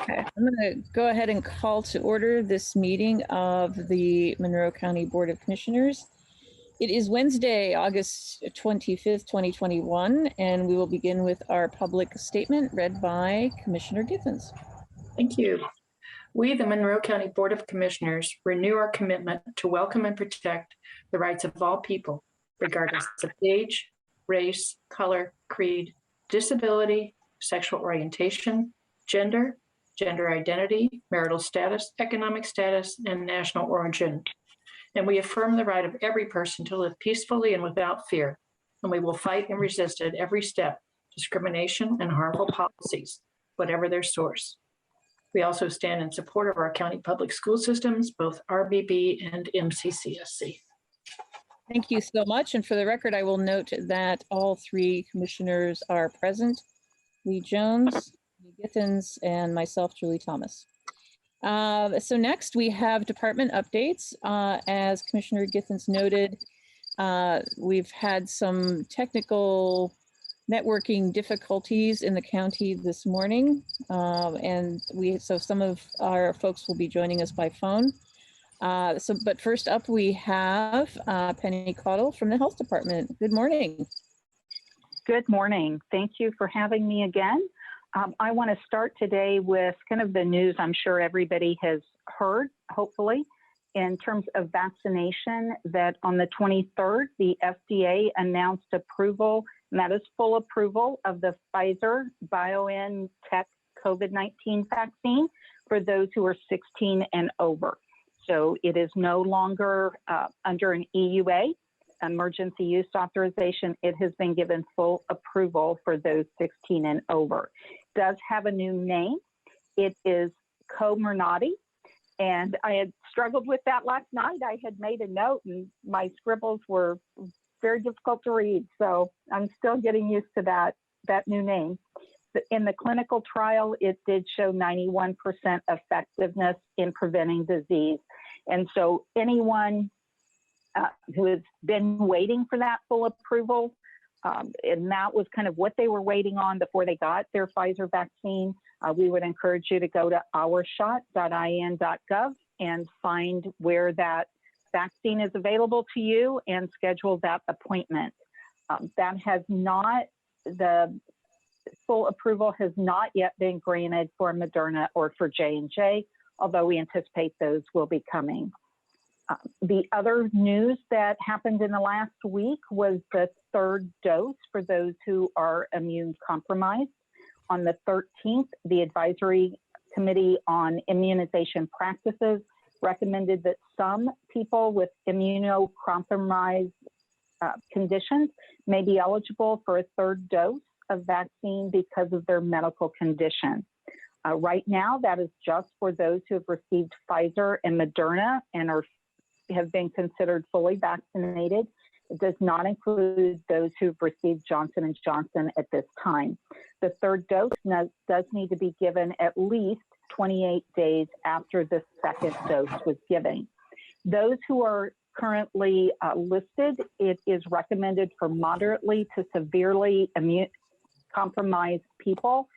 Okay, I'm going to go ahead and call to order this meeting of the Monroe County Board of Commissioners. It is Wednesday, August 25th, 2021, and we will begin with our public statement read by Commissioner Githens. Thank you. We, the Monroe County Board of Commissioners, renew our commitment to welcome and protect the rights of all people, regardless of age, race, color, creed, disability, sexual orientation, gender identity, marital status, economic status, and national origin. And we affirm the right of every person to live peacefully and without fear. And we will fight and resist at every step discrimination and harmful policies, whatever their source. We also stand in support of our county public school systems, both RBB and MCCSC. Thank you so much. And for the record, I will note that all three commissioners are present: Lee Jones, Lee Githens, and myself, Julie Thomas. So next we have department updates. As Commissioner Githens noted, we've had some technical networking difficulties in the county this morning, and so some of our folks will be joining us by phone. But first up, we have Penny Caudle from the Health Department. Good morning. Good morning. Thank you for having me again. I want to start today with kind of the news I'm sure everybody has heard, hopefully, in terms of vaccination, that on the 23rd, the FDA announced approval, and that is full approval of the Pfizer BioNTech COVID-19 vaccine for those who are 16 and over. So it is no longer under an EUA, emergency use authorization. It has been given full approval for those 16 and over. It does have a new name. It is Comirnaty. And I had struggled with that last night. I had made a note and my scribbles were very difficult to read. So I'm still getting used to that new name. In the clinical trial, it did show 91% effectiveness in preventing disease. And so anyone who has been waiting for that full approval, and that was kind of what they were waiting on before they got their Pfizer vaccine, we would encourage you to go to ourshot.in.gov and find where that vaccine is available to you and schedule that appointment. That has not, the full approval has not yet been granted for Moderna or for J&J, although we anticipate those will be coming. The other news that happened in the last week was the third dose for those who are immune compromised. On the 13th, the Advisory Committee on Immunization Practices recommended that some people with immunocompromised conditions may be eligible for a third dose of vaccine because of their medical condition. Right now, that is just for those who have received Pfizer and Moderna and have been considered fully vaccinated. It does not include those who've received Johnson & Johnson at this time. The third dose does need to be given at least 28 days after the second dose was given. Those who are currently listed, it is recommended for moderately to severely immune compromised people.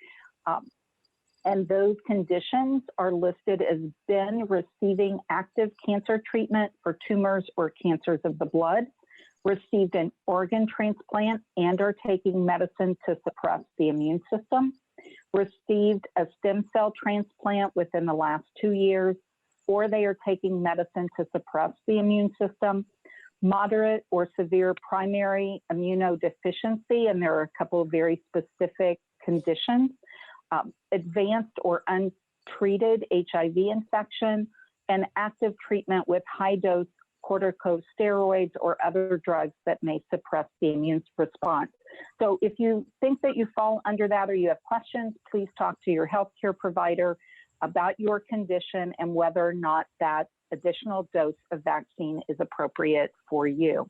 And those conditions are listed as been receiving active cancer treatment for tumors or cancers of the blood, received an organ transplant and are taking medicine to suppress the immune system, received a stem cell transplant within the last 2 years, or they are taking medicine to suppress the immune system, moderate or severe primary immunodeficiency, and there are a couple of very specific conditions, advanced or untreated HIV infection, and active treatment with high-dose corticosteroids or other drugs that may suppress the immune response. So if you think that you fall under that or you have questions, please talk to your healthcare provider about your condition and whether or not that additional dose of vaccine is appropriate for you.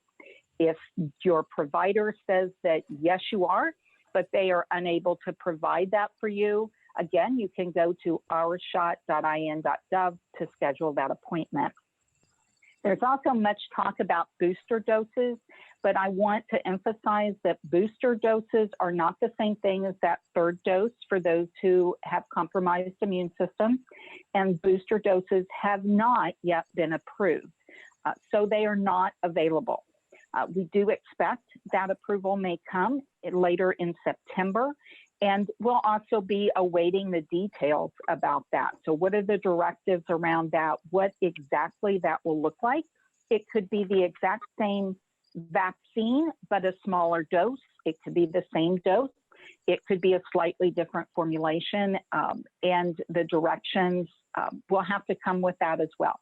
If your provider says that yes, you are, but they are unable to provide that for you, again, you can go to ourshot.in.gov to schedule that appointment. There's also much talk about booster doses. But I want to emphasize that booster doses are not the same thing as that third dose for those who have compromised immune systems, and booster doses have not yet been approved. So they are not available. We do expect that approval may come later in September, and we'll also be awaiting the details about that. So what are the directives around that? What exactly that will look like? It could be the exact same vaccine, but a smaller dose. It could be the same dose. It could be a slightly different formulation, and the directions will have to come with that as well.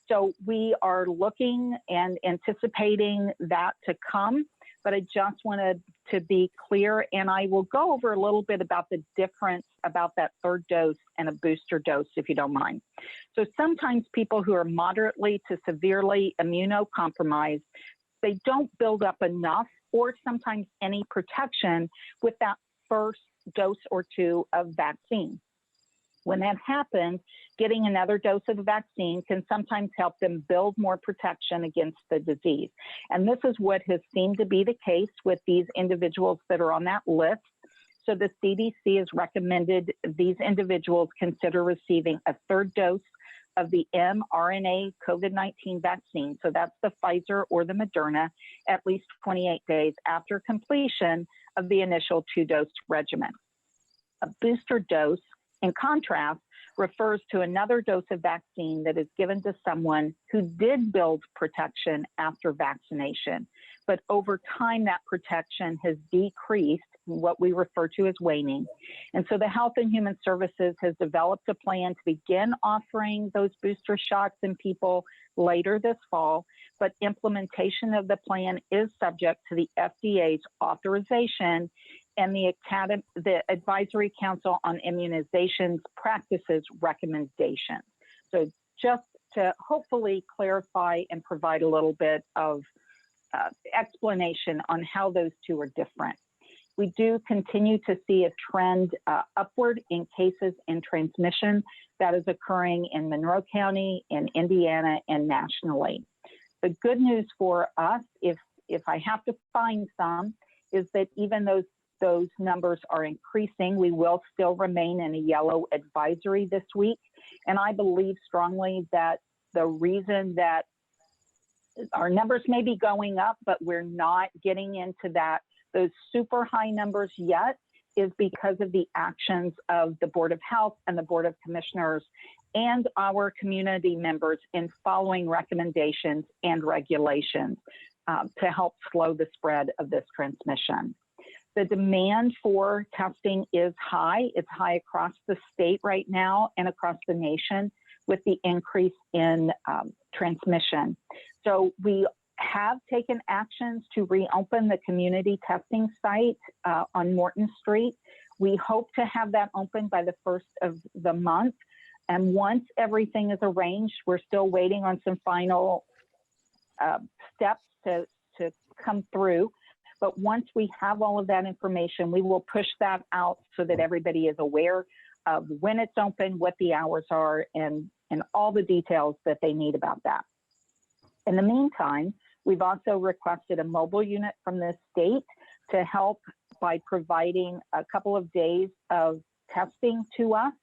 So we are looking and anticipating that to come, but I just wanted to be clear, and I will go over a little bit about the difference about that third dose and a booster dose, if you don't mind. So sometimes people who are moderately to severely immunocompromised, they don't build up enough or sometimes any protection with that first dose or two of vaccine. When that happens, getting another dose of the vaccine can sometimes help them build more protection against the disease. And this is what has seemed to be the case with these individuals that are on that list. So the CDC has recommended these individuals consider receiving a third dose of the mRNA COVID-19 vaccine. So that's the Pfizer or the Moderna, at least 28 days after completion of the initial two-dose regimen. A booster dose, in contrast, refers to another dose of vaccine that is given to someone who did build protection after vaccination, but over time that protection has decreased, what we refer to as waning. And so the Health and Human Services has developed a plan to begin offering those booster shots in people later this fall, but implementation of the plan is subject to the FDA's authorization and the Advisory Council on Immunizations Practices recommendations. So just to hopefully clarify and provide a little bit of explanation on how those two are different. We do continue to see a trend upward in cases and transmission that is occurring in Monroe County, in Indiana, and nationally. The good news for us, if I have to find some, is that even those numbers are increasing, we will still remain in a yellow advisory this week. And I believe strongly that the reason that our numbers may be going up, but we're not getting into those super high numbers yet, is because of the actions of the Board of Health and the Board of Commissioners and our community members in following recommendations and regulations to help slow the spread of this transmission. The demand for testing is high. It's high across the state right now and across the nation with the increase in transmission. So we have taken actions to reopen the community testing site on Morton Street. We hope to have that open by the first of the month. And once everything is arranged, we're still waiting on some final steps to come through. But once we have all of that information, we will push that out so that everybody is aware of when it's open, what the hours are, and all the details that they need about that. In the meantime, we've also requested a mobile unit from the state to help by providing a couple of days of testing to us.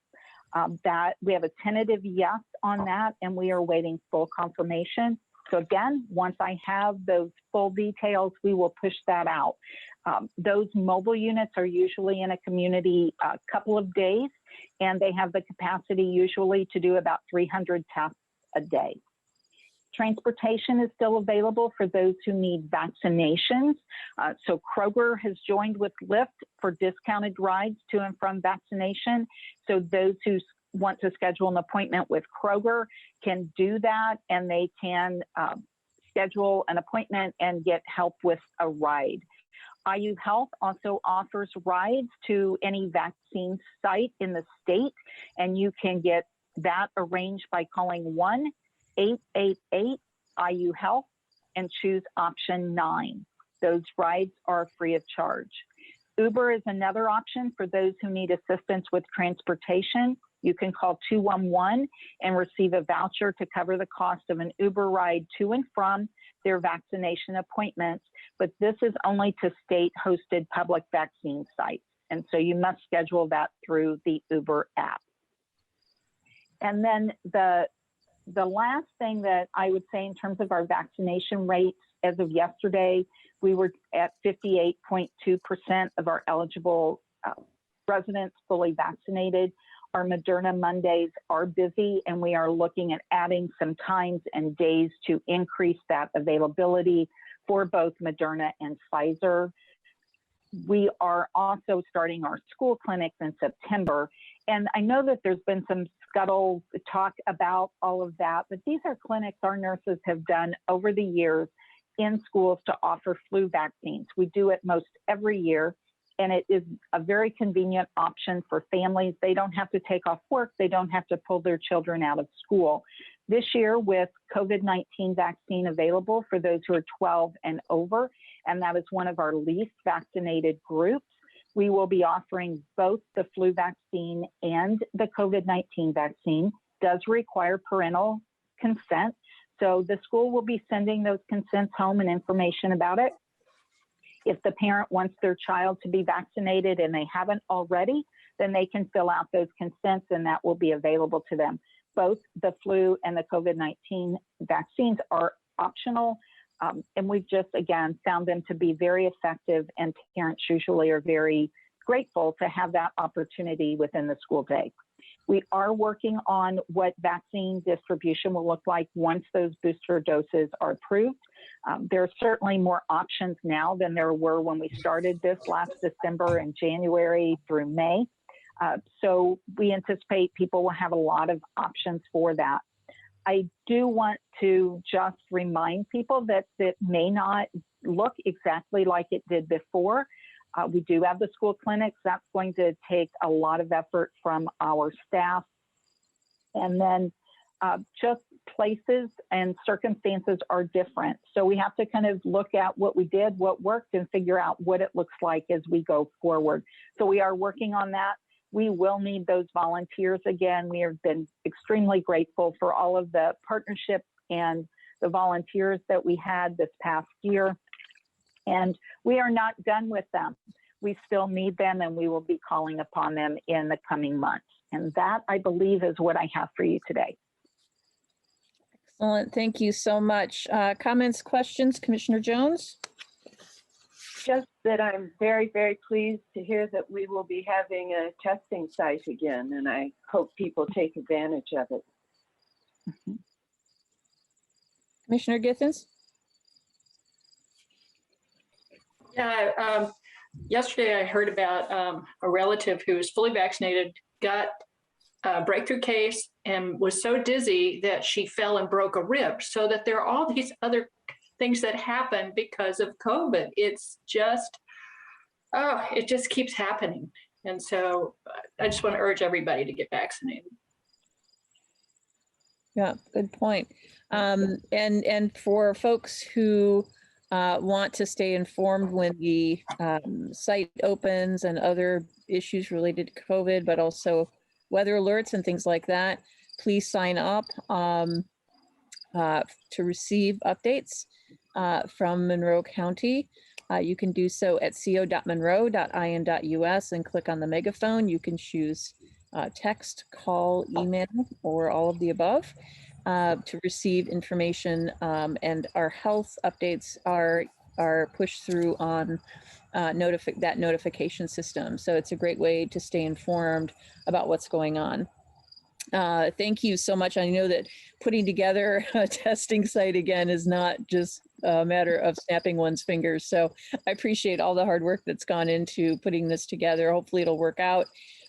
That we have a tentative yes on that, and we are waiting full confirmation. So again, once I have those full details, we will push that out. Those mobile units are usually in a community a couple of days, and they have the capacity usually to do about 300 tests a day. Transportation is still available for those who need vaccinations. So Kroger has joined with Lyft for discounted rides to and from vaccination. So those who want to schedule an appointment with Kroger can do that, and they can schedule an appointment and get help with a ride. IU Health also offers rides to any vaccine site in the state, and you can get that arranged by calling 1-888-IU-HEALTH and choose option 9. Those rides are free of charge. Uber is another option for those who need assistance with transportation. You can call 211 and receive a voucher to cover the cost of an Uber ride to and from their vaccination appointments, but this is only to state-hosted public vaccine sites. And so you must schedule that through the Uber app. And then the last thing that I would say in terms of our vaccination rates, as of yesterday, we were at 58.2% of our eligible residents fully vaccinated. Our Moderna Mondays are busy, and we are looking at adding some times and days to increase that availability for both Moderna and Pfizer. We are also starting our school clinics in September. And I know that there's been some scuttle talk about all of that, but these are clinics our nurses have done over the years in schools to offer flu vaccines. We do it most every year, and it is a very convenient option for families. They don't have to take off work. They don't have to pull their children out of school. This year, with COVID-19 vaccine available for those who are 12 and over, and that is one of our least vaccinated groups, we will be offering both the flu vaccine and the COVID-19 vaccine. Does require parental consent. So the school will be sending those consents home and information about it. If the parent wants their child to be vaccinated and they haven't already, then they can fill out those consents and that will be available to them. Both the flu and the COVID-19 vaccines are optional. And we've just, again, found them to be very effective, and parents usually are very grateful to have that opportunity within the school day. We are working on what vaccine distribution will look like once those booster doses are approved. There are certainly more options now than there were when we started this last December and January through May. So we anticipate people will have a lot of options for that. I do want to just remind people that it may not look exactly like it did before. We do have the school clinics. That's going to take a lot of effort from our staff. And then just places and circumstances are different. So we have to kind of look at what we did, what worked, and figure out what it looks like as we go forward. So we are working on that. We will need those volunteers again. We have been extremely grateful for all of the partnerships and the volunteers that we had this past year. And we are not done with them. We still need them, and we will be calling upon them in the coming months. And that, I believe, is what I have for you today. Excellent. Thank you so much. Comments, questions, Commissioner Jones? Just that I'm very, very pleased to hear that we will be having a testing site again, and I hope people take advantage of it. Mm-hmm. Commissioner Githens? Yeah, yesterday I heard about a relative who was fully vaccinated, got a breakthrough case, and was so dizzy that she fell and broke a rib. So that there are all these other things that happen because of COVID. It's just, it just keeps happening. And so I just want to urge everybody to get vaccinated. Yeah, good point. And for folks who want to stay informed when the site opens and other issues related to COVID, but also weather alerts and things like that, please sign up to receive updates from Monroe County. You can do so at co.monroe.in.us and click on the megaphone. You can choose text, call, email, or all of the above to receive information. And our health updates are pushed through on that notification system. So it's a great way to stay informed about what's going on. Thank you so much. I know that putting together a testing site again is not just a matter of snapping one's fingers. So I appreciate all the hard work that's gone into putting this together. Hopefully it'll work out.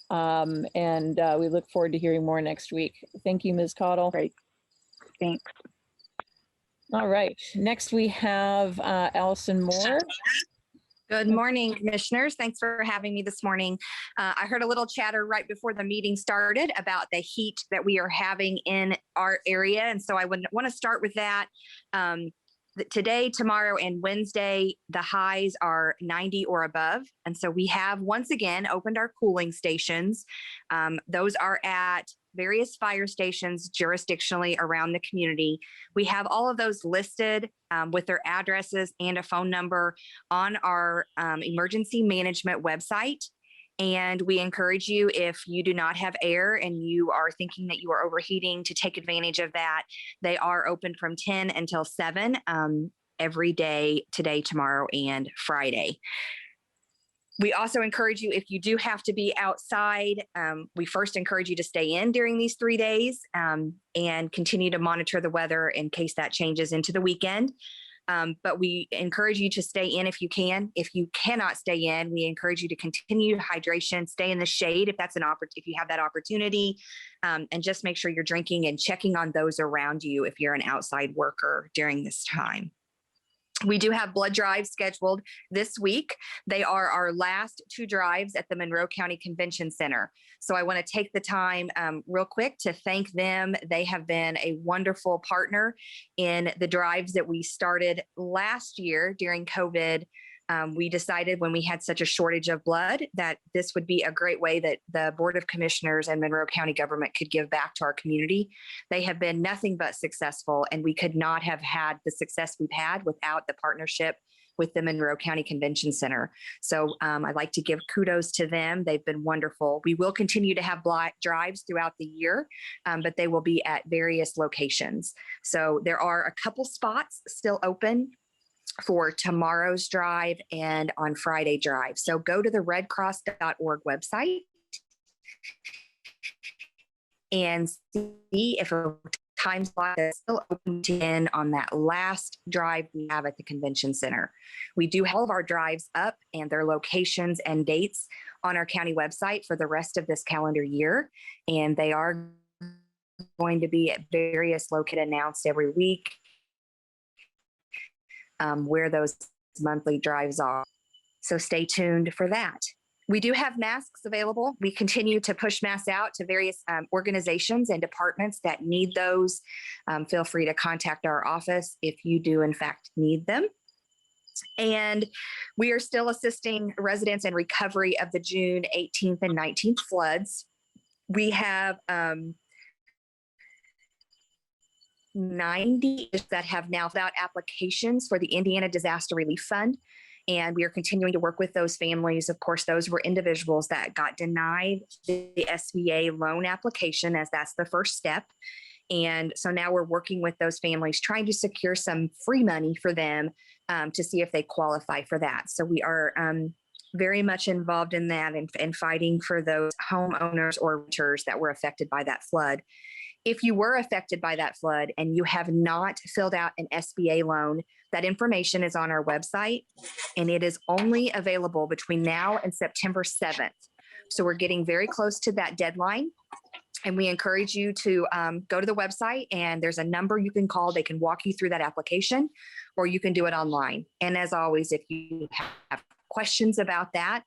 And we look forward to hearing more next week. Thank you, Ms. Caudill. Great. Thanks. All right. Next we have Allison Moore. Good morning, commissioners. Thanks for having me this morning. I heard a little chatter right before the meeting started about the heat that we are having in our area. And so I would want to start with that. Today, tomorrow, and Wednesday, the highs are 90 or above. And so we have once again opened our cooling stations. Those are at various fire stations jurisdictionally around the community. We have all of those listed with their addresses and a phone number on our emergency management website. And we encourage you, if you do not have air and you are thinking that you are overheating, to take advantage of that. They are open from 10 until 7 every day, today, tomorrow, and Friday. We also encourage you, if you do have to be outside, we first encourage you to stay in during these 3 days and continue to monitor the weather in case that changes into the weekend. But we encourage you to stay in if you can. If you cannot stay in, we encourage you to continue hydration, stay in the shade if you have that opportunity, and just make sure you're drinking and checking on those around you if you're an outside worker during this time. We do have blood drives scheduled this week. They are our last 2 drives at the Monroe County Convention Center. So I want to take the time real quick to thank them. They have been a wonderful partner in the drives that we started last year during COVID. We decided when we had such a shortage of blood that this would be a great way that the Board of Commissioners and Monroe County government could give back to our community. They have been nothing but successful, and we could not have had the success we've had without the partnership with the Monroe County Convention Center. So I'd like to give kudos to them. They've been wonderful. We will continue to have blood drives throughout the year, but they will be at various locations. So there are a couple spots still open for tomorrow's drive and on Friday drive. So go to the redcross.org website and see if a time slot is still open in on that last drive we have at the convention center. We do have all of our drives up and their locations and dates on our county website for the rest of this calendar year. And they are going to be at various locations announced every week where those monthly drives are. So stay tuned for that. We do have masks available. We continue to push masks out to various organizations and departments that need those. Feel free to contact our office if you do in fact need them. And we are still assisting residents in recovery of the June 18th and 19th floods. We have 90 that have now filled out applications for the Indiana Disaster Relief Fund. And we are continuing to work with those families. Of course, those were individuals that got denied the SBA loan application, as that's the first step. And so now we're working with those families, trying to secure some free money for them to see if they qualify for that. So we are very much involved in that and fighting for those homeowners or renters that were affected by that flood. If you were affected by that flood and you have not filled out an SBA loan, that information is on our website, and it is only available between now and September 7th. So we're getting very close to that deadline, and we encourage you to go to the website, and there's a number you can call. They can walk you through that application, or you can do it online. And as always, if you have questions about that,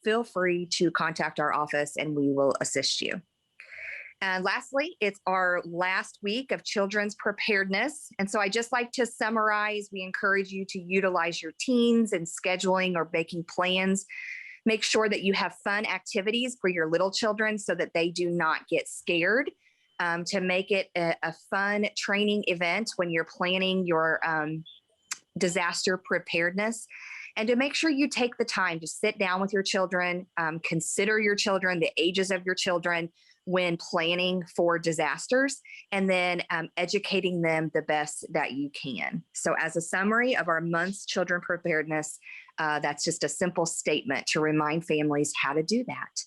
feel free to contact our office and we will assist you. And lastly, it's our last week of children's preparedness. And so I just like to summarize, we encourage you to utilize your teens in scheduling or making plans. Make sure that you have fun activities for your little children so that they do not get scared. To make it a fun training event when you're planning your disaster preparedness. And to make sure you take the time to sit down with your children, consider your children, the ages of your children, when planning for disasters, and then educating them the best that you can. So as a summary of our month's children preparedness, that's just a simple statement to remind families how to do that.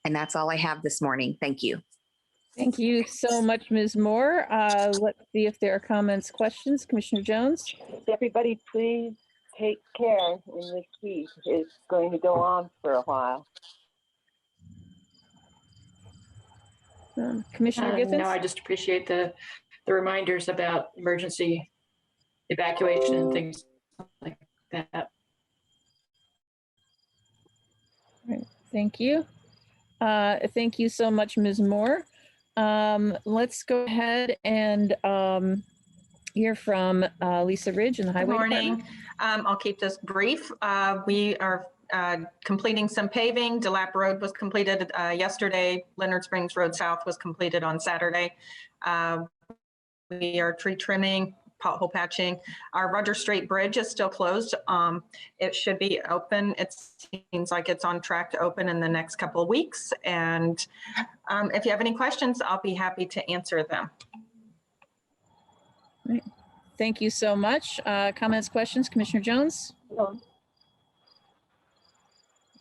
And that's all I have this morning. Thank you. Thank you so much, Ms. Moore. Let's see if there are comments, questions. Commissioner Jones? Everybody, please take care in this heat. It's going to go on for a while. Commissioner Githens? No, I just appreciate the reminders about emergency evacuation and things like that. Right. Thank you. Thank you so much, Ms. Moore. Let's go ahead and hear from Lisa Ridge in the Highway Good morning. Department. I'll keep this brief. We are completing some paving. DeLapp Road was completed yesterday. Leonard Springs Road South was completed on Saturday. We are tree trimming, pothole patching. Our Rogers Strait Bridge is still closed. It should be open. It seems like it's on track to open in the next couple of weeks. And if you have any questions, I'll be happy to answer them. Right. Thank you so much. Comments, questions, Commissioner Jones?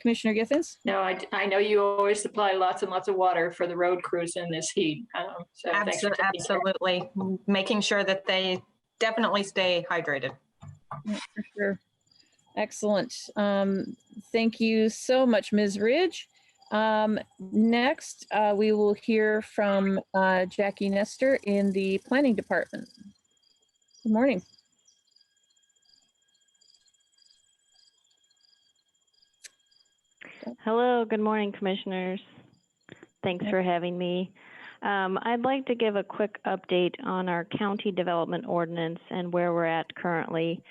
Commissioner Githens? No, I know you always supply lots and lots of water for the road crews in this heat. So thanks for taking care. Absolutely. Making sure that they definitely stay hydrated. Yeah, for sure. Excellent. Thank you so much, Ms. Ridge. Next, we will hear from Jackie Nestor in the Planning Department. Good morning. Hello, good morning, Commissioners. Thanks for having me. I'd like to give a quick update on our county development ordinance and where we're at currently.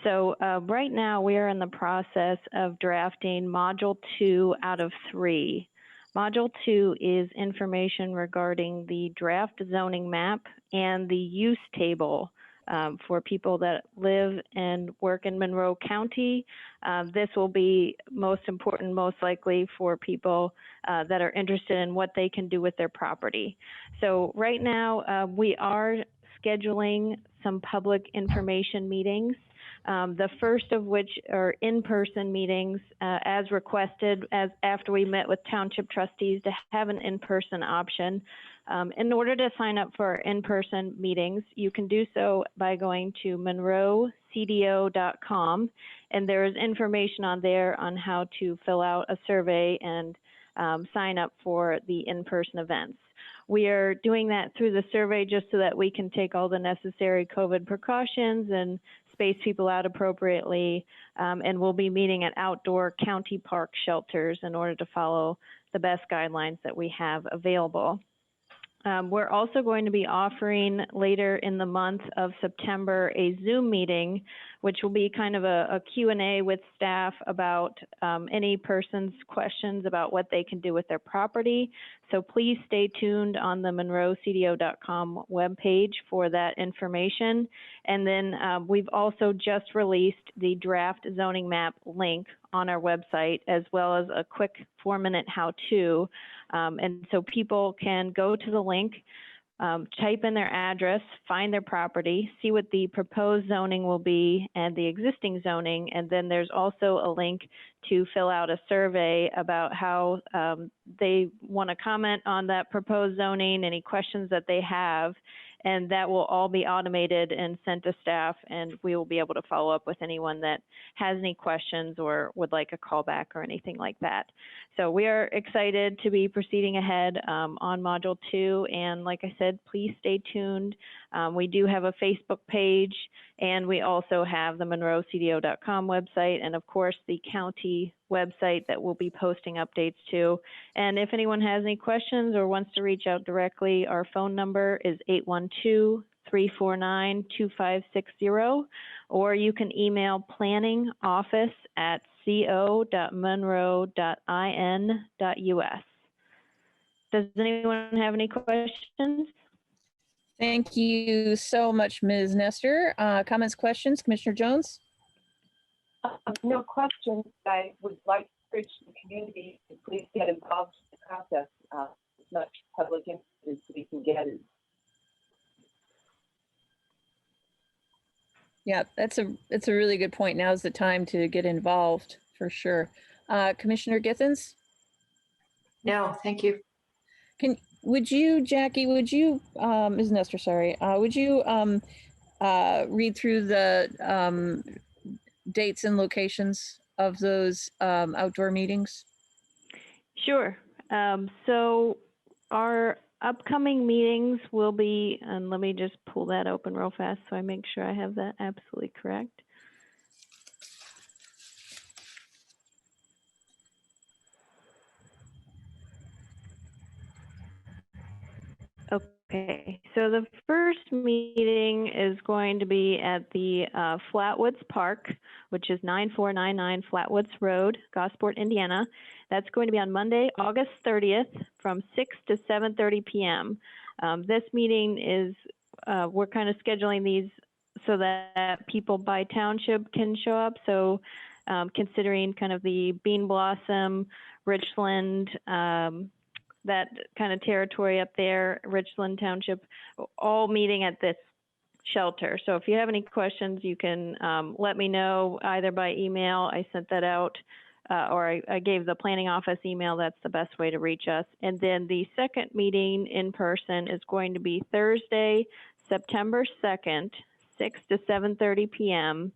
So right now we are in the process of drafting Module 2 out of 3. Module 2 is information regarding the draft zoning map and the use table for people that live and work in Monroe County. This will be most important, most likely for people that are interested in what they can do with their property. So right now we are scheduling some public information meetings. The first of which are in-person meetings as requested after we met with township trustees to have an in-person option. In order to sign up for our in-person meetings, you can do so by going to monroecdo.com, and there is information on there on how to fill out a survey and sign up for the in-person events. We are doing that through the survey just so that we can take all the necessary COVID precautions and space people out appropriately, and we'll be meeting at outdoor county park shelters in order to follow the best guidelines that we have available. We're also going to be offering later in the month of September a Zoom meeting, which will be kind of a Q&A with staff about any person's questions about what they can do with their property. So please stay tuned on the monroecdo.com webpage for that information. And then we've also just released the draft zoning map link on our website, as well as a quick 4-minute how-to. And so people can go to the link, type in their address, find their property, see what the proposed zoning will be and the existing zoning, and then there's also a link to fill out a survey about how they want to comment on that proposed zoning, any questions that they have, and that will all be automated and sent to staff, and we will be able to follow up with anyone that has any questions or would like a callback or anything like that. So we are excited to be proceeding ahead on Module 2, and like I said, please stay tuned. We do have a Facebook page, and we also have the monroecdo.com website, and of course the county website that we'll be posting updates to. And if anyone has any questions or wants to reach out directly, our phone number is 812-349-2560, or you can email planningoffice@co.monroe.in.us. Does anyone have any questions? Thank you so much, Ms. Nestor. Comments, questions, Commissioner Jones? No questions. I would like to urge the community to please get involved in the process. As much public input as we can get. Yeah, it's a really good point. Now's the time to get involved for sure. Commissioner Githens? No, thank you. Would you, Jackie, would you, Ms. Nestor, sorry, would you read through the dates and locations of those outdoor meetings? Sure. So our upcoming meetings will be, and let me just pull that open real fast so I make sure I have that absolutely correct. Okay, so the first meeting is going to be at the Flatwoods Park, which is 9499 Flatwoods Road, Gosport, Indiana. That's going to be on Monday, August 30th from 6 to 7:30 p.m. This meeting is, we're kind of scheduling these so that people by township can show up. So considering kind of the Bean Blossom, Richland, that kind of territory up there, Richland Township, all meeting at this shelter. So if you have any questions, you can let me know either by email. I sent that out, or I gave the planning office email. That's the best way to reach us. And then the second meeting in person is going to be Thursday, September 2nd, 6 to 7:30 p.m.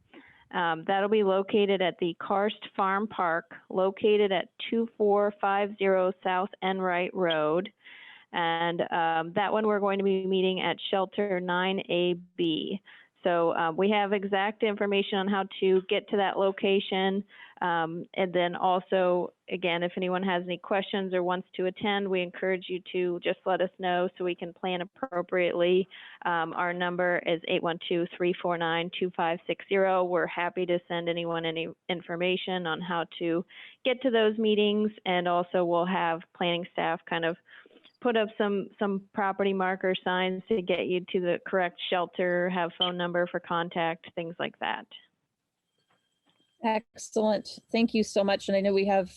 That'll be located at the Karst Farm Park, located at 2450 South Enright Road. And that one we're going to be meeting at Shelter 9AB. So we have exact information on how to get to that location. And then also, again, if anyone has any questions or wants to attend, we encourage you to just let us know so we can plan appropriately. Our number is 812-349-2560. We're happy to send anyone any information on how to get to those meetings. And also we'll have planning staff kind of put up some property marker signs to get you to the correct shelter, have phone number for contact, things like that. Excellent. Thank you so much. And I know we have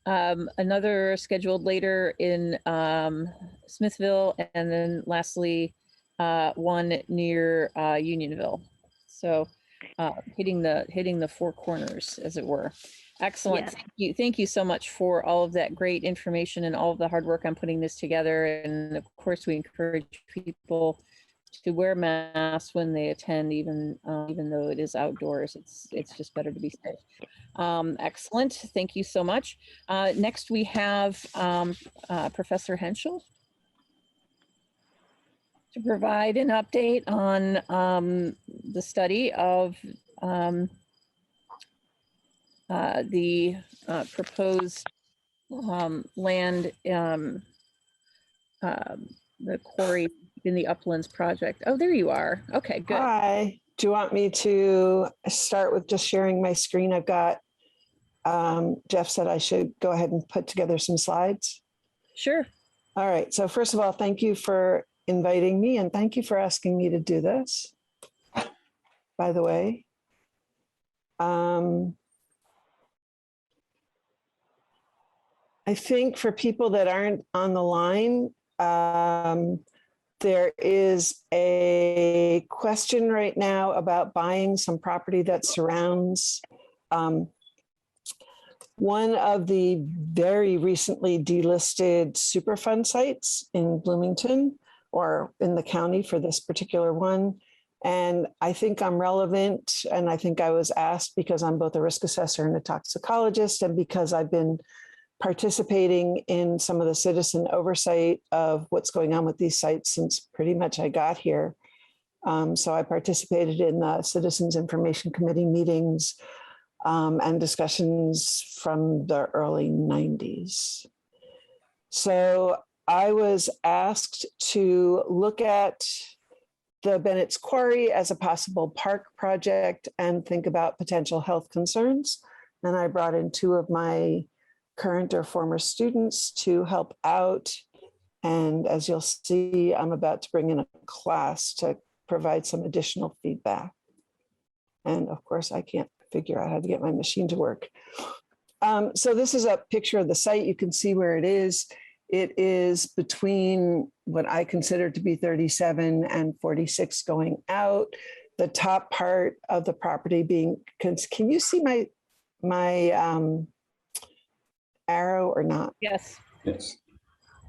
another scheduled later in Smithville, and then lastly, one near Unionville. So hitting the four corners, as it were. Excellent. Yes. Thank you so much for all of that great information and all of the hard work on putting this together. And of course, we encourage people to wear masks when they attend, even though it is outdoors. It's just better to be safe. Excellent. Thank you so much. Next, we have Professor Henschel to provide an update on the study of the proposed land, the quarry in the Uplands project. Oh, there you are. Okay, good. Hi. Do you want me to start with just sharing my screen? I've got, Jeff said I should go ahead and put together some slides. Sure. All right. So first of all, thank you for inviting me, and thank you for asking me to do this, by the way. I think for people that aren't on the line, there is a question right now about buying some property that surrounds one of the very recently delisted Superfund sites in Bloomington, or in the county for this particular one. And I think I'm relevant, and I think I was asked because I'm both a risk assessor and a toxicologist, and because I've been participating in some of the citizen oversight of what's going on with these sites since pretty much I got here. So I participated in the Citizens Information Committee meetings and discussions from the early 90s. So I was asked to look at the Bennett's Quarry as a possible park project and think about potential health concerns. And I brought in two of my current or former students to help out. And as you'll see, I'm about to bring in a class to provide some additional feedback. And of course, I can't figure out how to get my machine to work. So this is a picture of the site. You can see where it is. It is between what I consider to be 37 and 46 going out. The top part of the property being, can you see my arrow or not? Yes. Yes.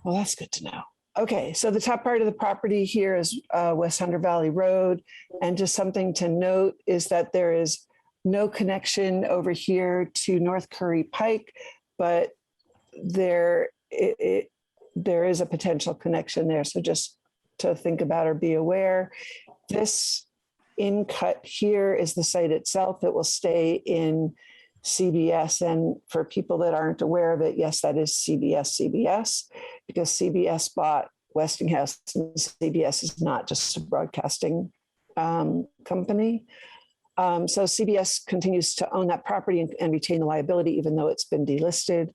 Well, that's good to know. Okay, so the top part of the property here is West Hunter Valley Road. And just something to note is that there is no connection over here to North Curry Pike, but there is a potential connection there. So just to think about or be aware. This in cut here is the site itself. It will stay in CBS. And for people that aren't aware of it, yes, that is CBS, because CBS bought Westinghouse, and CBS is not just a broadcasting company. So CBS continues to own that property and retain the liability, even though it's been delisted.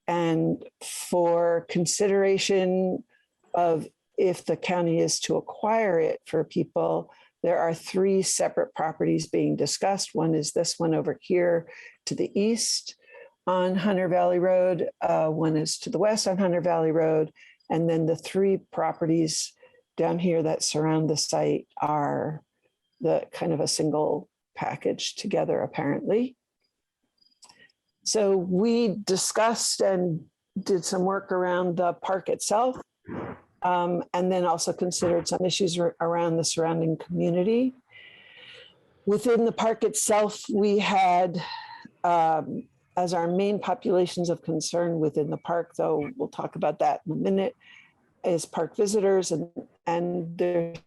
And for consideration of if the county is to acquire it for people, there are 3 separate properties being discussed. One is this one over here to the east on Hunter Valley Road. One is to the west on Hunter Valley Road. And then the 3 properties down here that surround the site are the kind of a single package together, apparently. So we discussed and did some work around the park itself, and then also considered some issues around the surrounding community. Within the park itself, we had, as our main populations of concern within the park, though we'll talk about that in a minute, is park visitors, and there's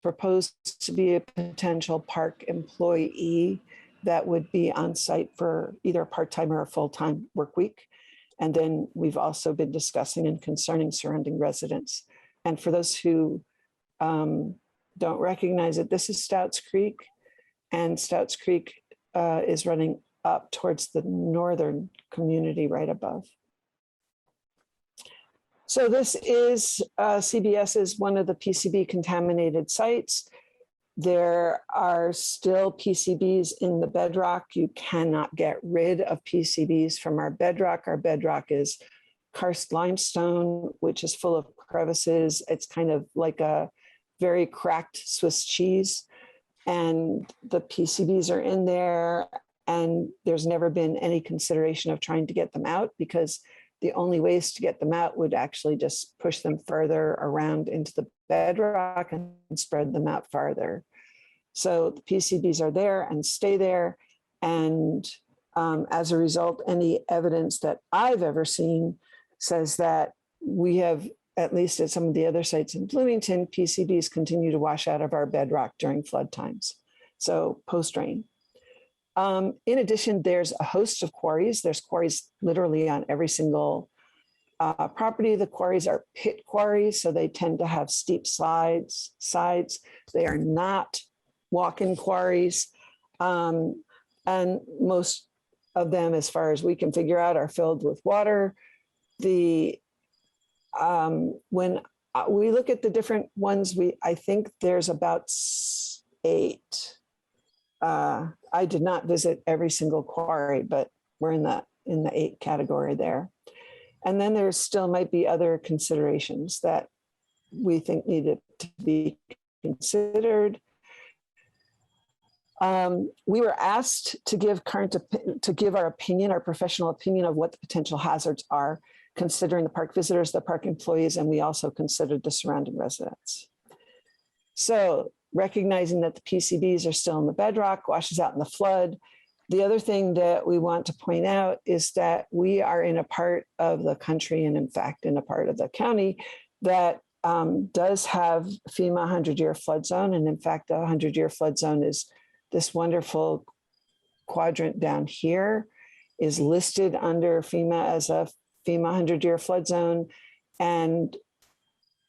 proposed to be a potential park employee that would be on site for either a part-time or a full-time work week. And then we've also been discussing and concerning surrounding residents. And for those who don't recognize it, this is Stouts Creek, and Stouts Creek is running up towards the northern community right above. So this is CBS is one of the PCB contaminated sites. There are still PCBs in the bedrock. You cannot get rid of PCBs from our bedrock. Our bedrock is karst limestone, which is full of crevices. It's kind of like a very cracked Swiss cheese. And the PCBs are in there, and there's never been any consideration of trying to get them out, because the only ways to get them out would actually just push them further around into the bedrock and spread them out farther. So the PCBs are there and stay there. And as a result, any evidence that I've ever seen says that we have, at least at some of the other sites in Bloomington, PCBs continue to wash out of our bedrock during flood times. So post-rain. In addition, there's a host of quarries. There's quarries literally on every single property. The quarries are pit quarries, so they tend to have steep sides. They are not walk-in quarries. And most of them, as far as we can figure out, are filled with water. When we look at the different ones, I think there's about 8. I did not visit every single quarry, but we're in the 8 category there. And then there still might be other considerations that we think needed to be considered. We were asked to give our opinion, our professional opinion of what the potential hazards are, considering the park visitors, the park employees, and we also considered the surrounding residents. So, recognizing that the PCBs are still in the bedrock, washes out in the flood. The other thing that we want to point out is that we are in a part of the country, and in fact, in a part of the county that does have FEMA 100-year flood zone. And in fact, the 100-year flood zone is this wonderful quadrant down here, is listed under FEMA as a FEMA 100-year flood zone. And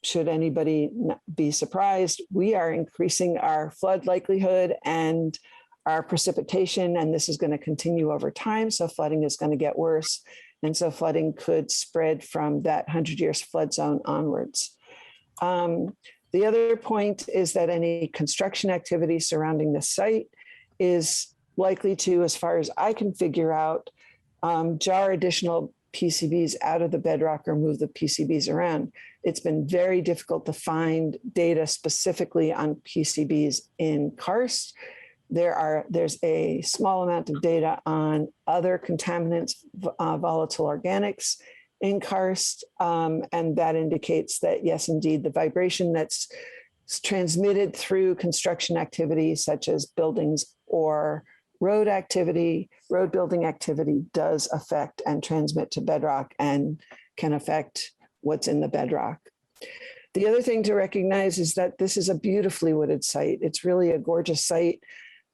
should anybody be surprised, we are increasing our flood likelihood and our precipitation, and this is going to continue over time. So flooding is going to get worse. And so flooding could spread from that 100 years flood zone onwards. The other point is that any construction activity surrounding the site is likely to, as far as I can figure out, jar additional PCBs out of the bedrock or move the PCBs around. It's been very difficult to find data specifically on PCBs in karst. There's a small amount of data on other contaminants, volatile organics in karst, and that indicates that, yes, indeed, the vibration that's transmitted through construction activity, such as buildings or road building activity, does affect and transmit to bedrock and can affect what's in the bedrock. The other thing to recognize is that this is a beautifully wooded site. It's really a gorgeous site,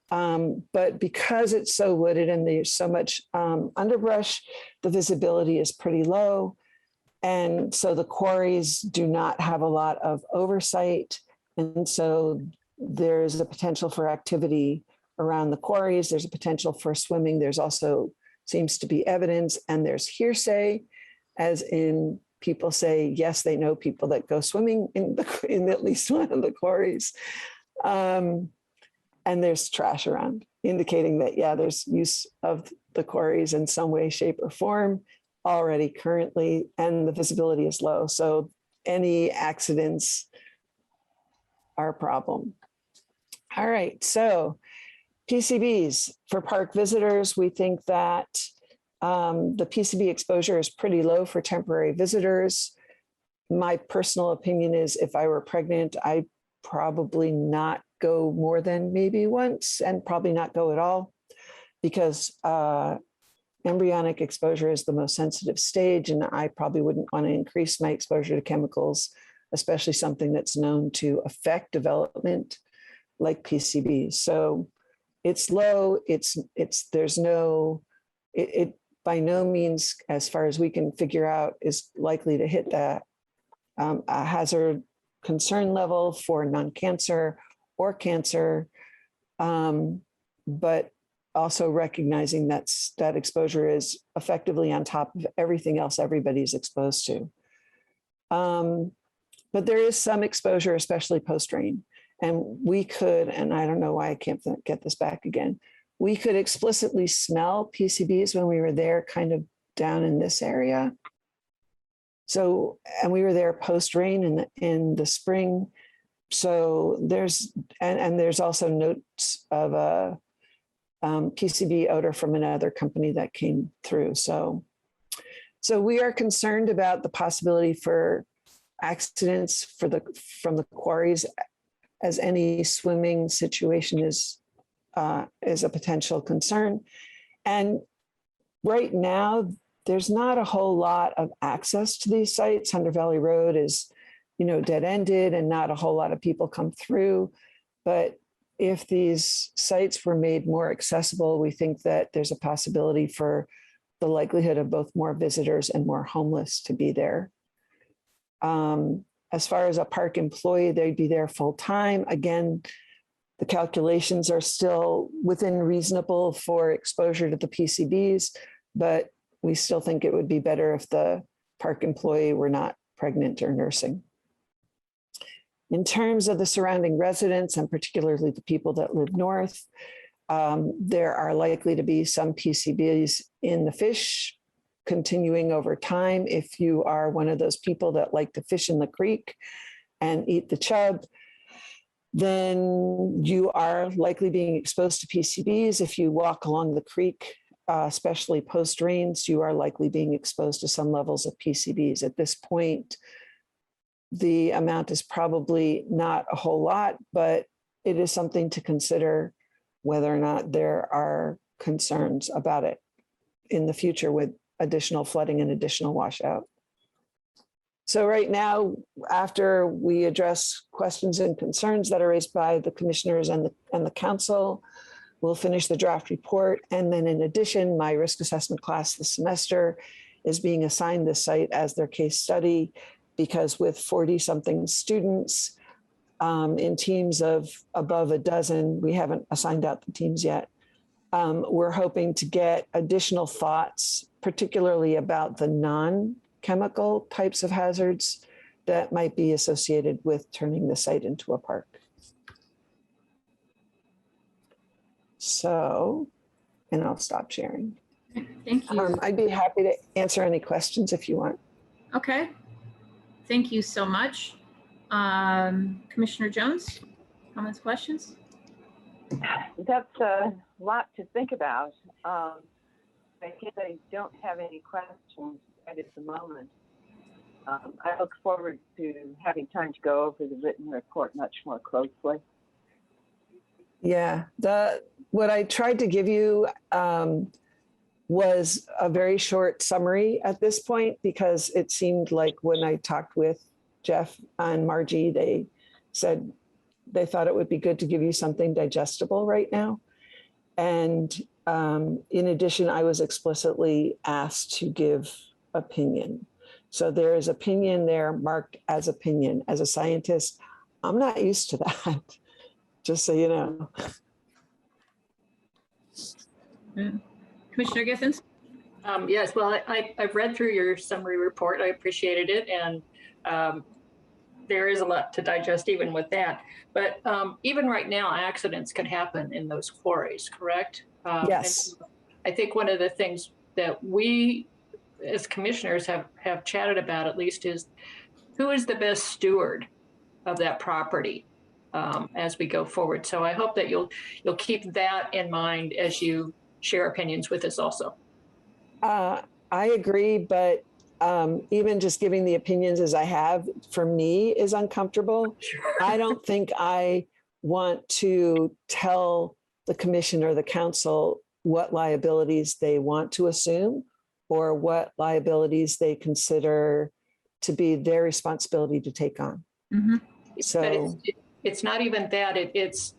but because it's so wooded and there's so much underbrush, the visibility is pretty low. And so the quarries do not have a lot of oversight. And so there's a potential for activity around the quarries. There's a potential for swimming. There's also seems to be evidence, and there's hearsay, as in people say, yes, they know people that go swimming in at least one of the quarries. And there's trash around, indicating that, yeah, there's use of the quarries in some way, shape, or form already currently, and the visibility is low. So any accidents are a problem. All right, so PCBs for park visitors, we think that the PCB exposure is pretty low for temporary visitors. My personal opinion is if I were pregnant, I'd probably not go more than maybe once, and probably not go at all, because embryonic exposure is the most sensitive stage, and I probably wouldn't want to increase my exposure to chemicals, especially something that's known to affect development like PCBs. So it's low, it by no means, as far as we can figure out, is likely to hit that a hazard concern level for non-cancer or cancer, but also recognizing that exposure is effectively on top of everything else everybody's exposed to. But there is some exposure, especially post-rain. And we could, and I don't know why I can't get this back again, we could explicitly smell PCBs when we were there, kind of down in this area. So, and we were there post-rain in the spring. So there's, and there's also notes of a PCB odor from another company that came through. So we are concerned about the possibility for accidents from the quarries, as any swimming situation is a potential concern. And right now, there's not a whole lot of access to these sites. Hunter Valley Road is, dead-ended, and not a whole lot of people come through. But if these sites were made more accessible, we think that there's a possibility for the likelihood of both more visitors and more homeless to be there. As far as a park employee, they'd be there full time. Again, the calculations are still within reasonable for exposure to the PCBs, but we still think it would be better if the park employee were not pregnant or nursing. In terms of the surrounding residents, and particularly the people that live north, there are likely to be some PCBs in the fish continuing over time. If you are one of those people that like to fish in the creek and eat the chub, then you are likely being exposed to PCBs. If you walk along the creek, especially post rains, you are likely being exposed to some levels of PCBs. At this point, the amount is probably not a whole lot, but it is something to consider whether or not there are concerns about it in the future with additional flooding and additional washout. So right now, after we address questions and concerns that are raised by the commissioners and the council, we'll finish the draft report. And then in addition, my risk assessment class this semester is being assigned this site as their case study, because with 40-something students in teams of above a dozen, we haven't assigned out the teams yet. We're hoping to get additional thoughts, particularly about the non-chemical types of hazards that might be associated with turning the site into a park. So, and I'll stop sharing. Thank you. I'd be happy to answer any questions if you want. Okay. Thank you so much. Commissioner Jones, comments, questions? That's a lot to think about. I guess I don't have any questions right at the moment. I look forward to having time to go over the written report much more closely. Yeah, what I tried to give you was a very short summary at this point, because it seemed like when I talked with Jeff and Margie, they said they thought it would be good to give you something digestible right now. And in addition, I was explicitly asked to give opinion. So there is opinion there marked as opinion. As a scientist, I'm not used to that, just so you know. Commissioner Githens? Yes, well, I've read through your summary report. I appreciated it. And there is a lot to digest even with that. But even right now, accidents can happen in those quarries, correct? Yes. And I think one of the things that we as commissioners have chatted about at least is who is the best steward of that property as we go forward. So I hope that you'll keep that in mind as you share opinions with us also. I agree, but even just giving the opinions as I have, for me, is uncomfortable. Sure. I don't think I want to tell the commission or the council what liabilities they want to assume or what liabilities they consider to be their responsibility to take on. Mm-hmm. So it's not even that. It's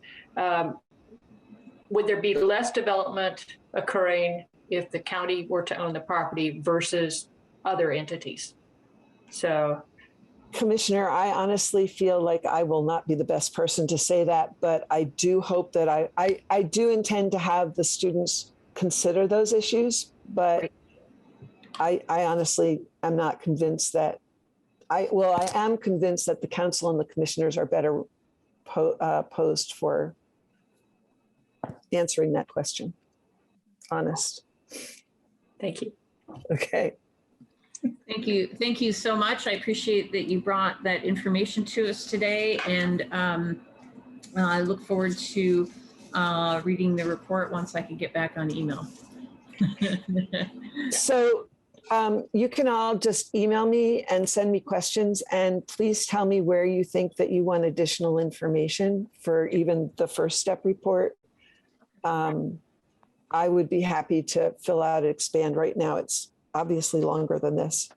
would there be less development occurring if the county were to own the property versus other entities? So, Commissioner, I honestly feel like I will not be the best person to say that, but I do hope that I do intend to have the students consider those issues, but I honestly am not convinced that I am convinced that the council and the commissioners are better posed for answering that question. Honest. thank you. Okay. Thank you. Thank you so much. I appreciate that you brought that information to us today. And I look forward to reading the report once I can get back on email. So you can all just email me and send me questions, and please tell me where you think that you want additional information for even the first step report. I would be happy to fill out and expand. Right now, it's obviously longer than this,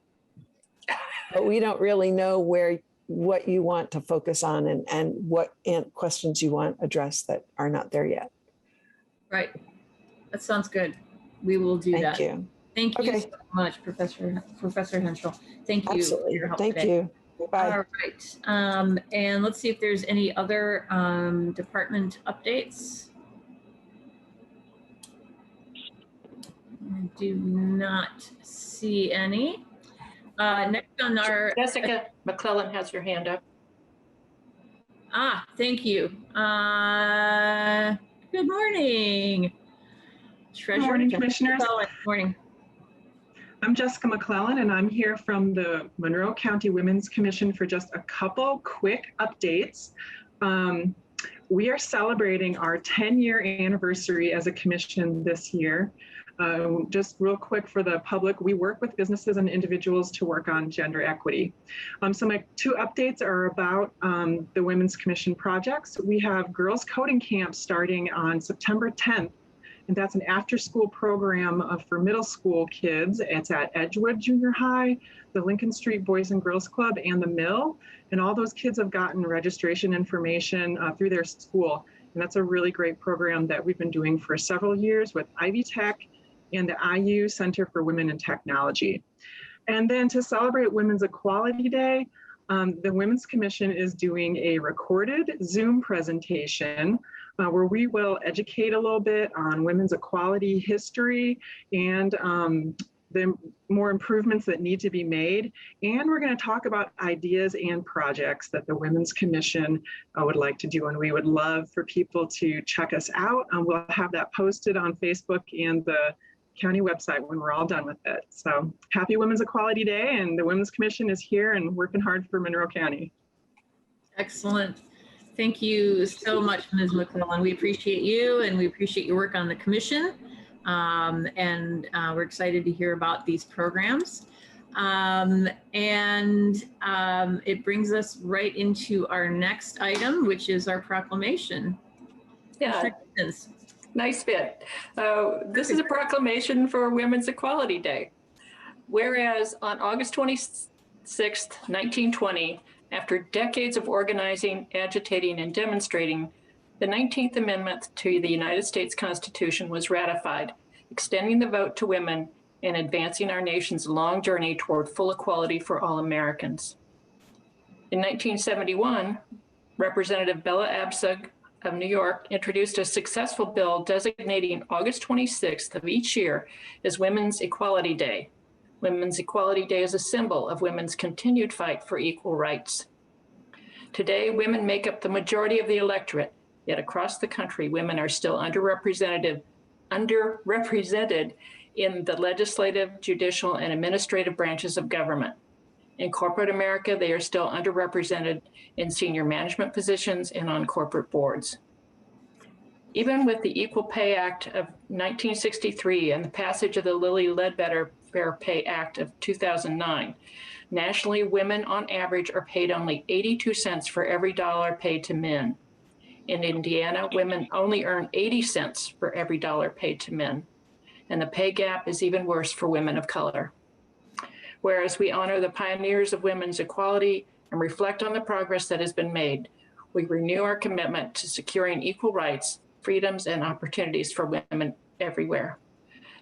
but we don't really know what you want to focus on and what questions you want addressed that are not there yet. Right. That sounds good. We will do that. Thank you. Thank you Okay. so much, Professor Henschel. Thank you Absolutely. for your help Thank today. you. Bye. All right. And let's see if there's any other department updates. I do not see any. Next on our... Jessica Mcclellan has her hand up. Thank you. Good morning. Treasurer. Good morning, Commissioners. Good morning. I'm Jessica Mcclellan, and I'm here from the Monroe County Women's Commission for just a couple quick updates. We are celebrating our 10-year anniversary as a commission this year. Just real quick for the public, we work with businesses and individuals to work on gender equity. So my two updates are about the Women's Commission projects. We have Girls Coding Camp starting on September 10th. And that's an after-school program for middle school kids. It's at Edgewood Junior High, the Lincoln Street Boys and Girls Club, and the Mill. And all those kids have gotten registration information through their school. And that's a really great program that we've been doing for several years with Ivy Tech and the IU Center for Women in Technology. And then to celebrate Women's Equality Day, the Women's Commission is doing a recorded Zoom presentation where we will educate a little bit on women's equality history and the more improvements that need to be made. And we're going to talk about ideas and projects that the Women's Commission would like to do. And we would love for people to check us out. We'll have that posted on Facebook and the county website when we're all done with it. So happy Women's Equality Day, and the Women's Commission is here and working hard for Monroe County. Excellent. Thank you so much, Ms. McClellan. We appreciate you, and we appreciate your work on the commission. We're excited to hear about these programs. It brings us right into our next item, which is our proclamation. Yeah, nice fit. This is a proclamation for Women's Equality Day. Whereas on August 26th, 1920, after decades of organizing, agitating, and demonstrating, the 19th Amendment to the United States Constitution was ratified, extending the vote to women and advancing our nation's long journey toward full equality for all Americans. In 1971, Representative Bella Abzug of New York introduced a successful bill designating August 26th of each year as Women's Equality Day. Women's Equality Day is a symbol of women's continued fight for equal rights. Today, women make up the majority of the electorate, yet across the country, women are still underrepresented in the legislative, judicial, and administrative branches of government. In corporate America, they are still underrepresented in senior management positions and on corporate boards. Even with the Equal Pay Act of 1963 and the passage of the Lilly Ledbetter Fair Pay Act of 2009, nationally, women on average are paid only 82 cents for every dollar paid to men. In Indiana, women only earn 80 cents for every dollar paid to men. And the pay gap is even worse for women of color. Whereas we honor the pioneers of women's equality and reflect on the progress that has been made, we renew our commitment to securing equal rights, freedoms, and opportunities for women everywhere.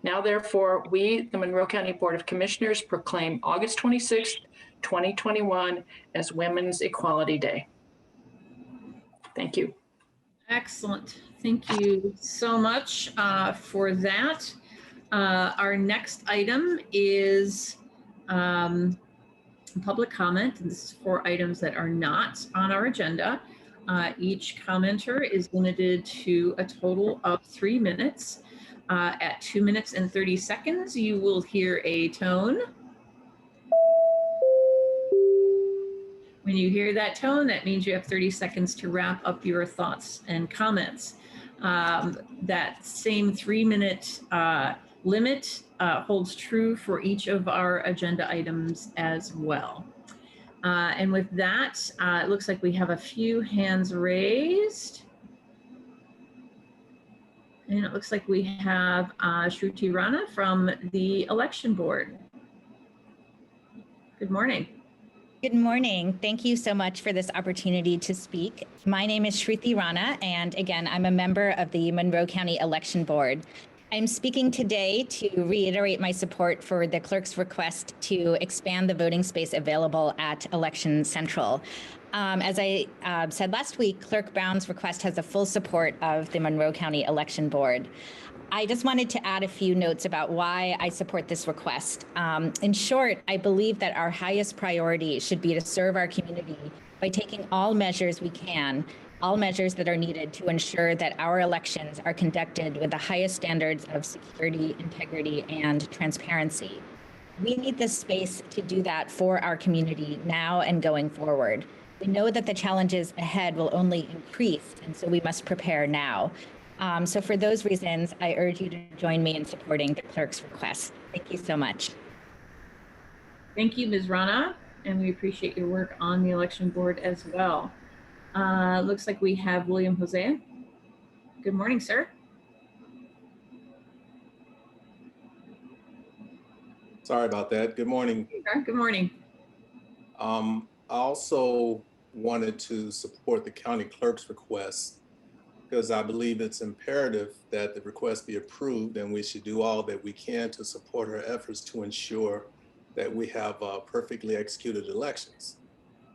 Now, therefore, we, the Monroe County Board of Commissioners, proclaim August 26, 2021 as Women's Equality Day. Thank you. Excellent. Thank you so much for that. Our next item is public comment. And this is for items that are not on our agenda. Each commenter is limited to a total of 3 minutes. At 2 minutes and 30 seconds, you will hear a tone. When you hear that tone, that means you have 30 seconds to wrap up your thoughts and comments. That same 3-minute limit holds true for each of our agenda items as well. And with that, it looks like we have a few hands raised. And it looks like we have Shruti Rana from the election board. Good morning. Good morning. Thank you so much for this opportunity to speak. My name is Shruti Rana, and again, I'm a member of the Monroe County Election Board. I'm speaking today to reiterate my support for the clerk's request to expand the voting space available at Election Central. As I said last week, Clerk Brown's request has the full support of the Monroe County Election Board. I just wanted to add a few notes about why I support this request. In short, I believe that our highest priority should be to serve our community by taking all measures we can, all measures that are needed to ensure that our elections are conducted with the highest standards of security, integrity, and transparency. We need this space to do that for our community now and going forward. We know that the challenges ahead will only increase, and so we must prepare now. So for those reasons, I urge you to join me in supporting the clerk's request. Thank you so much. Thank you, Ms. Rana, and we appreciate your work on the election board as well. Looks like we have William Hosea. Good morning, sir. Sorry about that. Good morning. Good morning. I also wanted to support the county clerk's request because I believe it's imperative that the request be approved, and we should do all that we can to support her efforts to ensure that we have perfectly executed elections.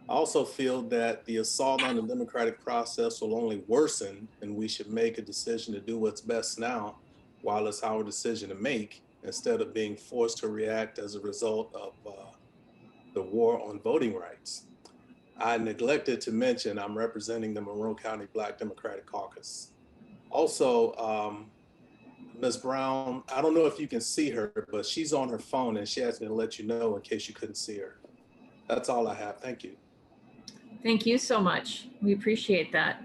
I also feel that the assault on the democratic process will only worsen, and we should make a decision to do what's best now while it's our decision to make, instead of being forced to react as a result of the war on voting rights. I neglected to mention I'm representing the Monroe County Black Democratic Caucus. Also, Ms. Brown, I don't know if you can see her, but she's on her phone and she asked me to let you know in case you couldn't see her. That's all I have. Thank you. Thank you so much. We appreciate that.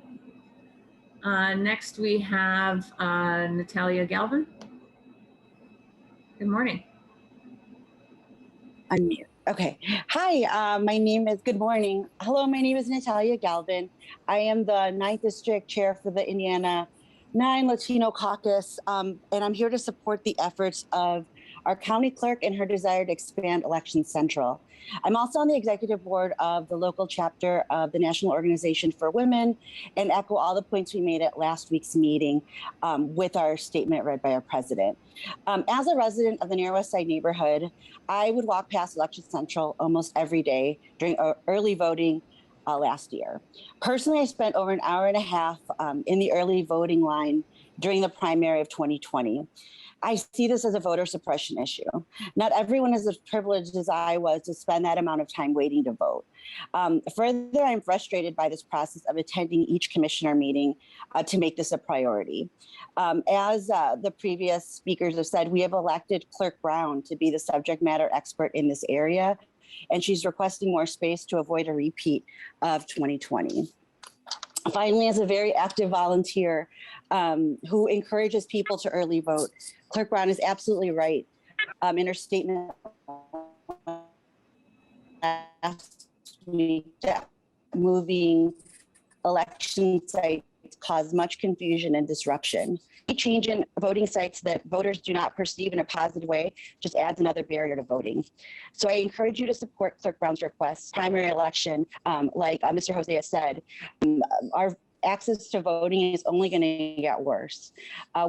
Next, we have Natalia Galvin. Good morning. Unmute. Okay. Hi, my name is, good morning. Hello, my name is Natalia Galvin. I am the 9th District Chair for the Indiana 9 Latino Caucus, and I'm here to support the efforts of our county clerk, and her desire to expand Election Central. I'm also on the executive board of the local chapter of the National Organization for Women, and echo all the points we made at last week's meeting with our statement read by our president. As a resident of the Near West Side neighborhood, I would walk past Election Central almost every day during early voting last year. Personally, I spent over an hour and a half in the early voting line during the primary of 2020. I see this as a voter suppression issue. Not everyone is as privileged as I was to spend that amount of time waiting to vote. Further, I'm frustrated by this process of attending each commissioner meeting to make this a priority. As the previous speakers have said, we have elected Clerk Brown to be the subject matter expert in this area, and she's requesting more space to avoid a repeat of 2020. Finally, as a very active volunteer who encourages people to early vote, Clerk Brown is absolutely right in her statement last week that moving election sites cause much confusion and disruption. A change in voting sites that voters do not perceive in a positive way just adds another barrier to voting. So I encourage you to support Clerk Brown's request. Primary election, like Mr. Hosea said, our access to voting is only going to get worse.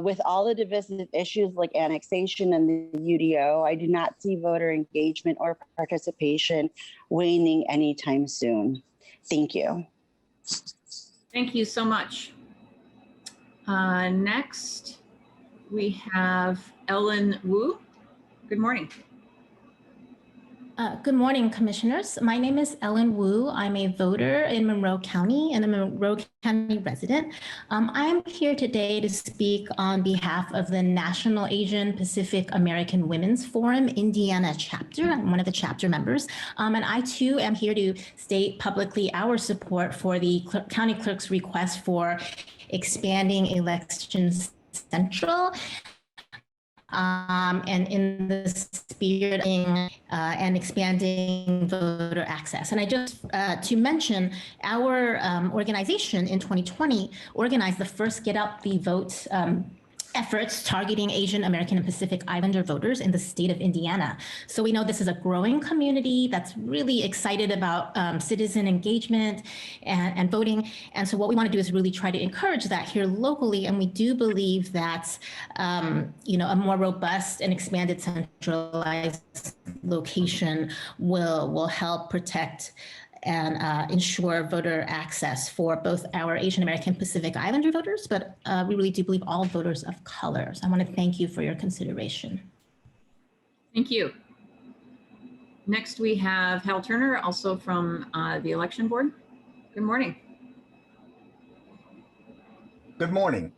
With all the divisive issues like annexation and the UDO, I do not see voter engagement or participation waning anytime soon. Thank you. Thank you so much. Next, we have Ellen Wu. Good morning. Good morning, commissioners. My name is Ellen Wu. I'm a voter in Monroe County and a Monroe County resident. I'm here today to speak on behalf of the National Asian Pacific American Women's Forum Indiana chapter. I'm one of the chapter members. And I too am here to state publicly our support for the county clerk's request for expanding Elections Central. And in the spirit of and expanding voter access. And I just, to mention, our organization in 2020 organized the first Get Out the Vote efforts targeting Asian American and Pacific Islander voters in the state of Indiana. So we know this is a growing community that's really excited about citizen engagement and voting. And so what we want to do is really try to encourage that here locally. And we do believe that, a more robust and expanded centralized location will help protect and ensure voter access for both our Asian American Pacific Islander voters, but we really do believe all voters of color. So I want to thank you for your consideration. Thank you. Next, we have Hal Turner, also from the election board. Good morning. Good morning.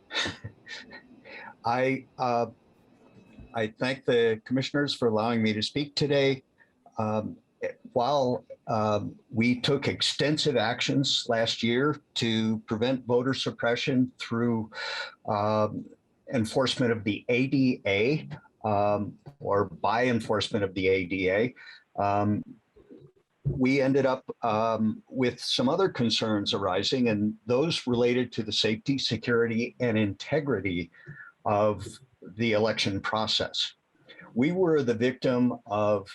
I thank the commissioners for allowing me to speak today. While we took extensive actions last year to prevent voter suppression through enforcement of the ADA or by enforcement of the ADA, we ended up with some other concerns arising, and those related to the safety, security, and integrity of the election process. We were the victim of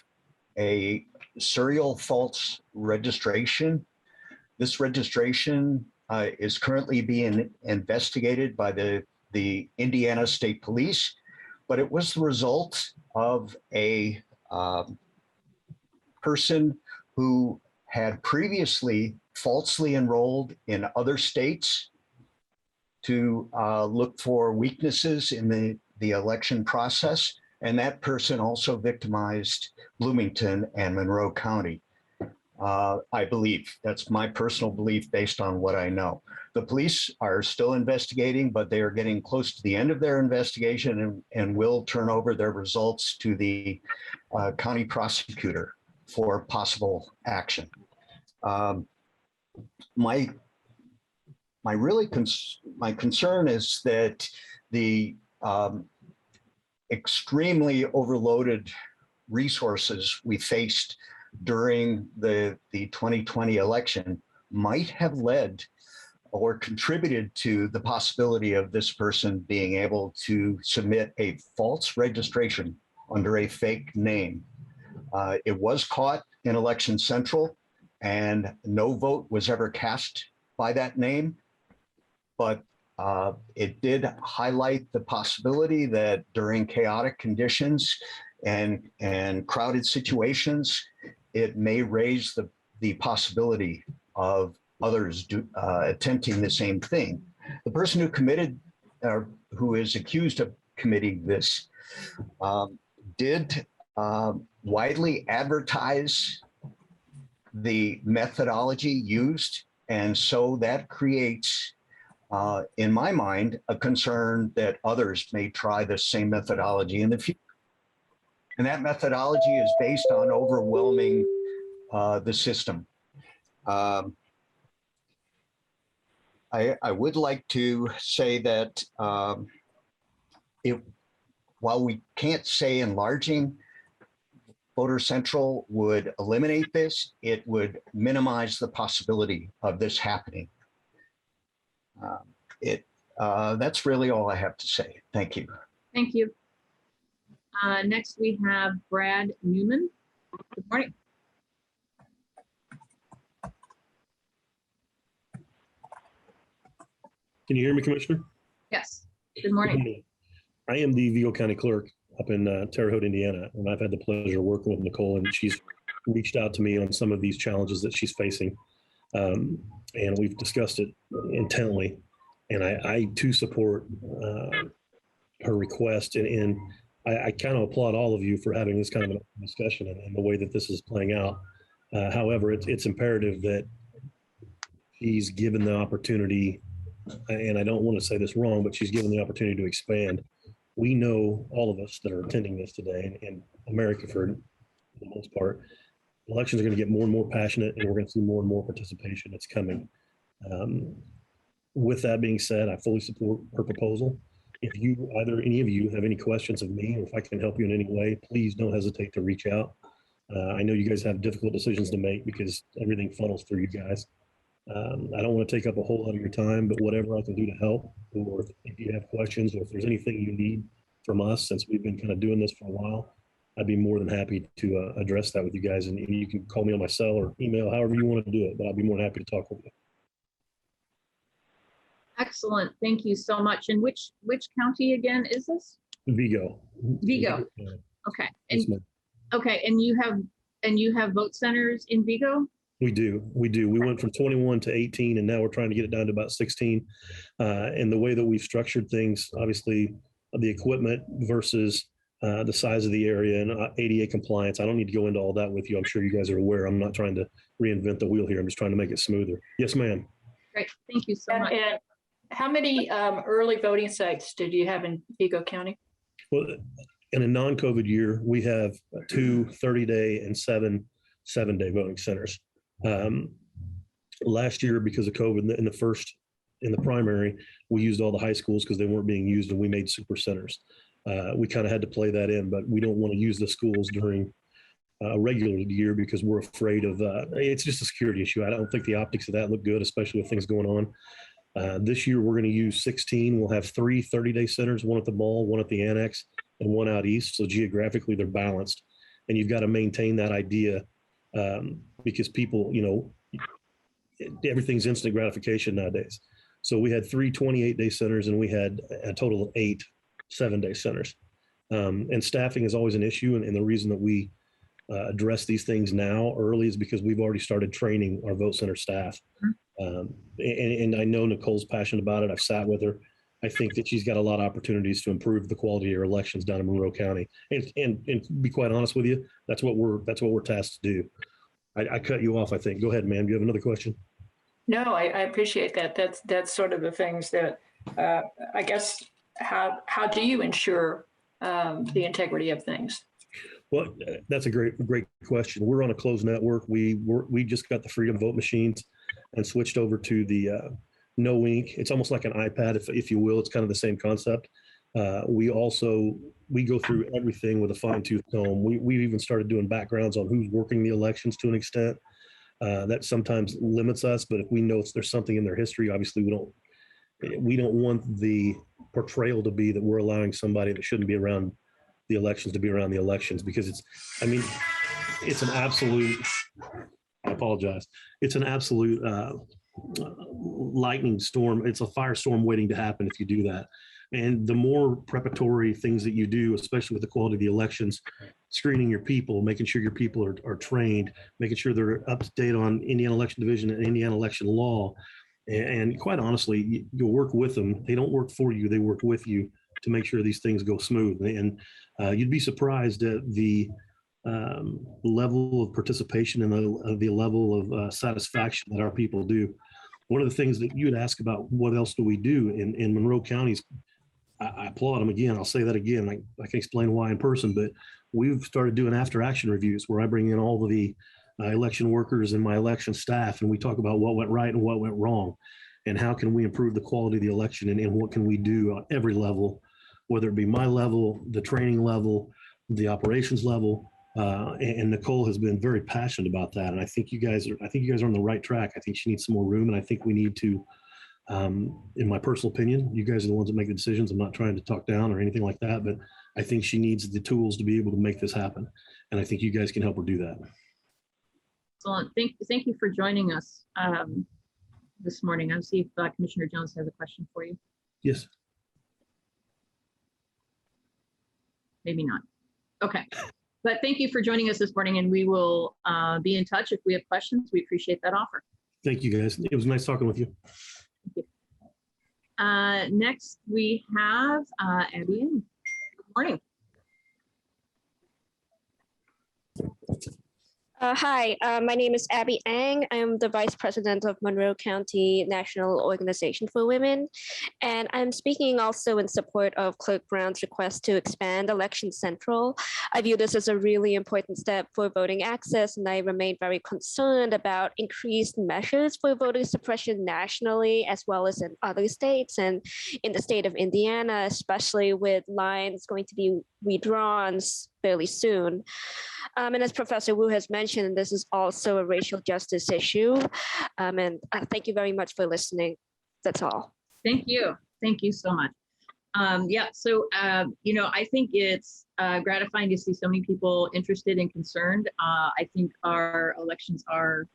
a serial false registration. This registration is currently being investigated by the Indiana State Police, but it was the result of a person who had previously falsely enrolled in other states to look for weaknesses in the election process. And that person also victimized Bloomington and Monroe County. I believe that's my personal belief based on what I know. The police are still investigating, but they are getting close to the end of their investigation and will turn over their results to the county prosecutor for possible action. My concern is that the extremely overloaded resources we faced during the 2020 election might have led or contributed to the possibility of this person being able to submit a false registration under a fake name. It was caught in Election Central, and no vote was ever cast by that name. But it did highlight the possibility that during chaotic conditions and crowded situations, it may raise the possibility of others attempting the same thing. The person who committed, or who is accused of committing this, did widely advertise the methodology used. And so that creates, in my mind, a concern that others may try the same methodology in the future. And that methodology is based on overwhelming the system. I would like to say that while we can't say enlarging Voter Central would eliminate this, it would minimize the possibility of this happening. That's really all I have to say. Thank you. Thank you. Next, we have Brad Newman. Good morning. Can you hear me, Commissioner? Yes. Good morning. I am the Vigo County Clerk up in Terre Haute, Indiana, and I've had the pleasure of working with Nicole, and she's reached out to me on some of these challenges that she's facing, and we've discussed it intently. And I too support her request, and I kind of applaud all of you for having this kind of a discussion and the way that this is playing out. However, it's imperative that she's given the opportunity, and I don't want to say this wrong, but she's given the opportunity to expand. We know, all of us that are attending this today, and America for the most part, elections are going to get more and more passionate, and we're going to see more and more participation. It's coming. With that being said, I fully support her proposal. If any of you have any questions of me, or if I can help you in any way, please don't hesitate to reach out. I know you guys have difficult decisions to make because everything funnels through you guys. I don't want to take up a whole lot of your time, but whatever I can do to help, or if you have questions, or if there's anything you need from us, since we've been kind of doing this for a while, I'd be more than happy to address that with you guys. And you can call me on my cell or email, however you want to do it, but I'll be more than happy to talk with you. Excellent. Thank you so much. And which county again is this? Vigo. Vigo. Okay. And Yes, okay. And you have vote centers in Vigo? We do. We went from 21 to 18, and now we're trying to get it down to about 16. And the way that we've structured things, obviously, the equipment versus the size of the area and ADA compliance. I don't need to go into all that with you. I'm sure you guys are aware. I'm not trying to reinvent the wheel here. I'm just trying to make it smoother. Yes, ma'am. Great. Thank you so much. And how many early voting sites did you have in Vigo County? Well, in a non-COVID year, we have 2 30-day and 7 7-day voting centers. Last year, because of COVID, in the primary, we used all the high schools because they weren't being used, and we made super centers. We kind of had to play that in, but we don't want to use the schools during a regular year because we're afraid of, it's just a security issue. I don't think the optics of that look good, especially with things going on. This year, we're going to use 16. We'll have 3 30-day centers, one at the mall, one at the annex, and one out east. So geographically, they're balanced. And you've got to maintain that idea because people, everything's instant gratification nowadays. So we had 3 28-day centers, and we had a total of 8 7-day centers. And staffing is always an issue. And the reason that we address these things now early is because we've already started training our vote center staff. And I know Nicole's passionate about it. I've sat with her. I think that she's got a lot of opportunities to improve the quality of her elections down in Monroe County. And to be quite honest with you, that's what we're tasked to do. I cut you off, I think. Go ahead, ma'am. Do you have another question? No, I appreciate that. That's sort of the things that I guess, how do you ensure the integrity of things? Well, that's a great question. We're on a closed network. We just got the Freedom Vote machines and switched over to the no ink. It's almost like an iPad, if you will. It's kind of the same concept. We go through everything with a fine-tooth comb. We even started doing backgrounds on who's working the elections to an extent. That sometimes limits us, but if we know if there's something in their history, obviously we don't want the portrayal to be that we're allowing somebody that shouldn't be around the elections to be around the elections, because it's an absolute, I apologize. It's an absolute lightning storm. It's a firestorm waiting to happen if you do that. And the more preparatory things that you do, especially with the quality of the elections, screening your people, making sure your people are trained, making sure they're up to date on Indiana Election Division and Indiana election law. And quite honestly, you'll work with them. They don't work for you. They work with you to make sure these things go smooth. And you'd be surprised at the level of participation and the level of satisfaction that our people do. One of the things that you would ask about, what else do we do in Monroe counties? I applaud them again. I'll say that again. I can explain why in person, but we've started doing after action reviews where I bring in all of the election workers and my election staff, and we talk about what went right and what went wrong, and how can we improve the quality of the election, and what can we do on every level, whether it be my level, the training level, the operations level. And Nicole has been very passionate about that, and I think you guys are on the right track. I think she needs some more room, and I think we need to. In my personal opinion, you guys are the ones that make the decisions. I'm not trying to talk down or anything like that, but I think she needs the tools to be able to make this happen. And I think you guys can help her do that. Excellent. Thank you for joining us this morning. I'll see if Commissioner Jones has a question for you. Yes. Maybe not. Okay. But thank you for joining us this morning, and we will be in touch if we have questions. We appreciate that offer. Thank you, guys. It was nice talking with you. Thank you. Next, we have Abby Ng. Good morning. Hi, my name is Abby Ang. I'm the Vice President of Monroe County National Organization for Women, and I'm speaking also in support of Clerk Brown's request to expand Election Central. I view this as a really important step for voting access, and I remain very concerned about increased measures for voter suppression nationally, as well as in other states, and in the state of Indiana, especially with lines going to be redrawn fairly soon. And as Professor Wu has mentioned, this is also a racial justice issue. And thank you very much for listening. That's all. Thank you. Thank you so much. I think it's gratifying to see so many people interested and concerned. I think our elections are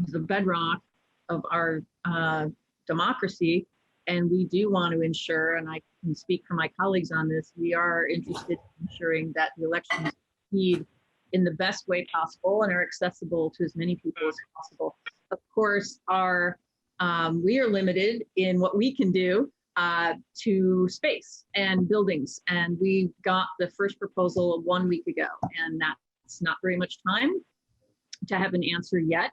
the bedrock of our democracy. And we do want to ensure, and I can speak for my colleagues on this, we are interested in ensuring that the elections proceed in the best way possible and are accessible to as many people as possible. Of course, we are limited in what we can do to space and buildings. And we got the first proposal 1 week ago, and that's not very much time to have an answer yet.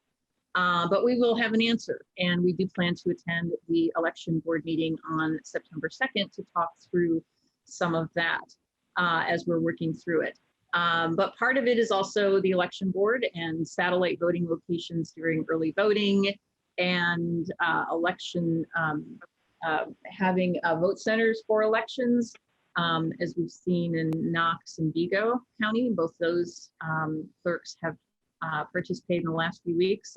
But we will have an answer, and we do plan to attend the election board meeting on September 2nd to talk through some of that as we're working through it. But part of it is also the election board and satellite voting locations during early voting, and having vote centers for elections, as we've seen in Knox and Vigo County. Both those clerks have participated in the last few weeks.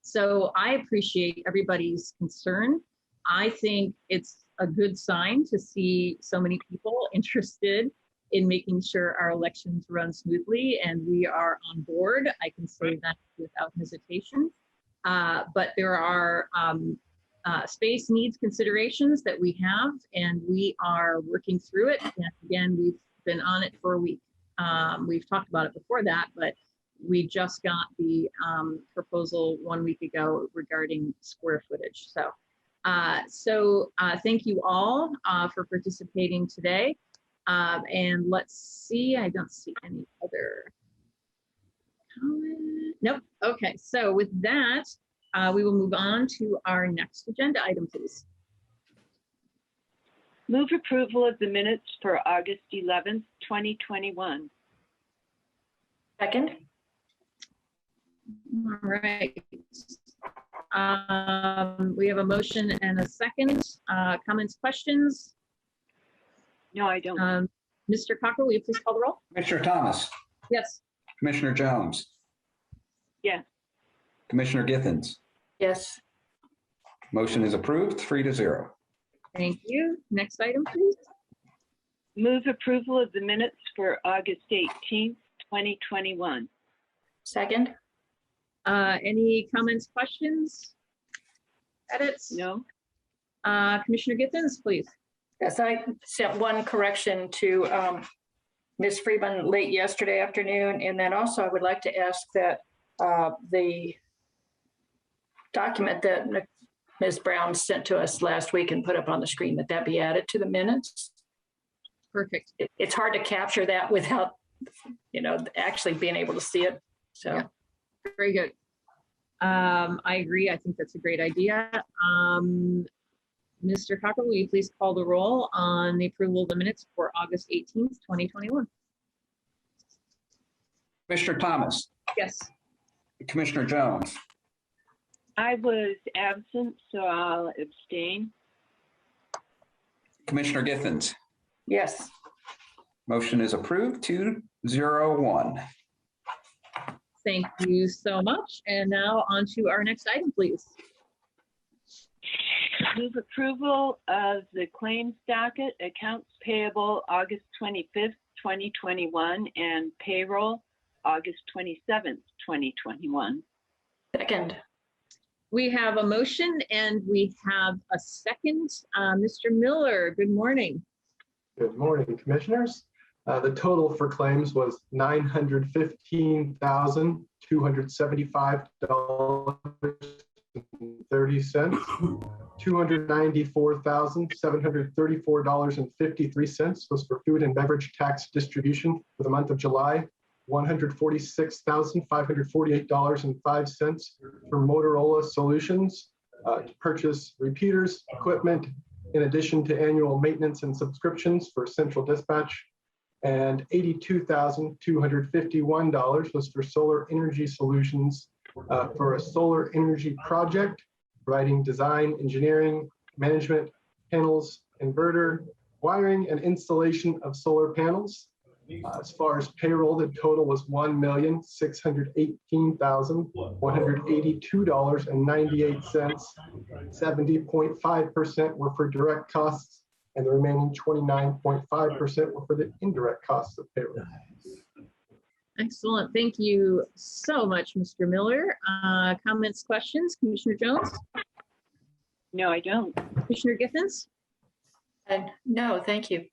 So I appreciate everybody's concern. I think it's a good sign to see so many people interested in making sure our elections run smoothly, and we are on board. I can say that without hesitation. But there are space needs considerations that we have, and we are working through it. And again, we've been on it for a week. We've talked about it before that, but we just got the proposal 1 week ago regarding square footage. So thank you all for participating today. And let's see, I don't see any other comment. Nope. Okay, so with that, we will move on to our next agenda item, please. Move approval of the minutes for August 11th, 2021. Second. All right. We have a motion and a second. Comments, questions? No, I don't. Mr. Cocker, will you please call the roll? Commissioner Thomas. Yes. Commissioner Jones. Yes. Commissioner Githens. Yes. Motion is approved, 3-0. Thank you. Next item, please. Move approval of the minutes for August 18th, 2021. Second? Any comments, questions, edits? No. Commissioner Githens, please. Yes, I sent one correction to Ms. Freeman late yesterday afternoon. And then also I would like to ask that the document that Ms. Brown sent to us last week and put up on the screen, that be added to the minutes. Perfect. It's hard to capture that without, actually being able to see it. So. Yeah. Very good. I agree. I think that's a great idea. Mr. Cocker, will you please call the roll on the approval of the minutes for August 18th, 2021? Commissioner Thomas, Yes. Commissioner Jones, I was absent, so I'll abstain. Commissioner Githens. Yes. Motion is approved 201. Thank you so much. And now on to our next item, please. Move approval of the claims docket, accounts payable August 25th, 2021, and payroll August 27th, 2021. Second. We have a motion and we have a second. Mr. Miller, good morning. Good morning, commissioners. The total for claims was $915,275.30, $294,734.53 was for food and beverage tax distribution for the month of July, $146,548.05 for Motorola Solutions to purchase repeaters, equipment, in addition to annual maintenance and subscriptions for Central Dispatch, and $82,251 was for Solar Energy Solutions for a solar energy project, providing design, engineering, management, panels, inverter, wiring, and installation of solar panels. As far as payroll, the total was $1,618,182.98. 70.5% were for direct costs, and the remaining 29.5% were for the indirect costs of payroll. Excellent. Thank you so much, Mr. Miller. Comments, questions? Commissioner Jones? No, I don't. Commissioner Githens? No, thank you.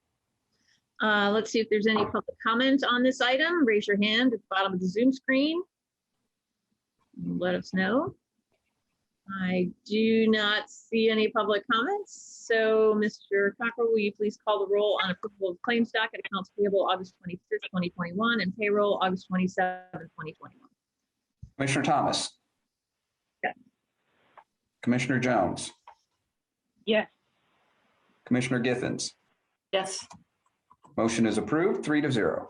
Let's see if there's any public comment on this item. Raise your hand at the bottom of the Zoom screen. Let us know. I do not see any public comments. So, Mr. Cocker, will you please call the roll on approval of claims docket, accounts payable August 25th, 2021, and payroll August 27th, 2021. Commissioner Thomas. Yes. Commissioner Jones. Yes. Commissioner Githens. Yes. Motion is approved 3-0.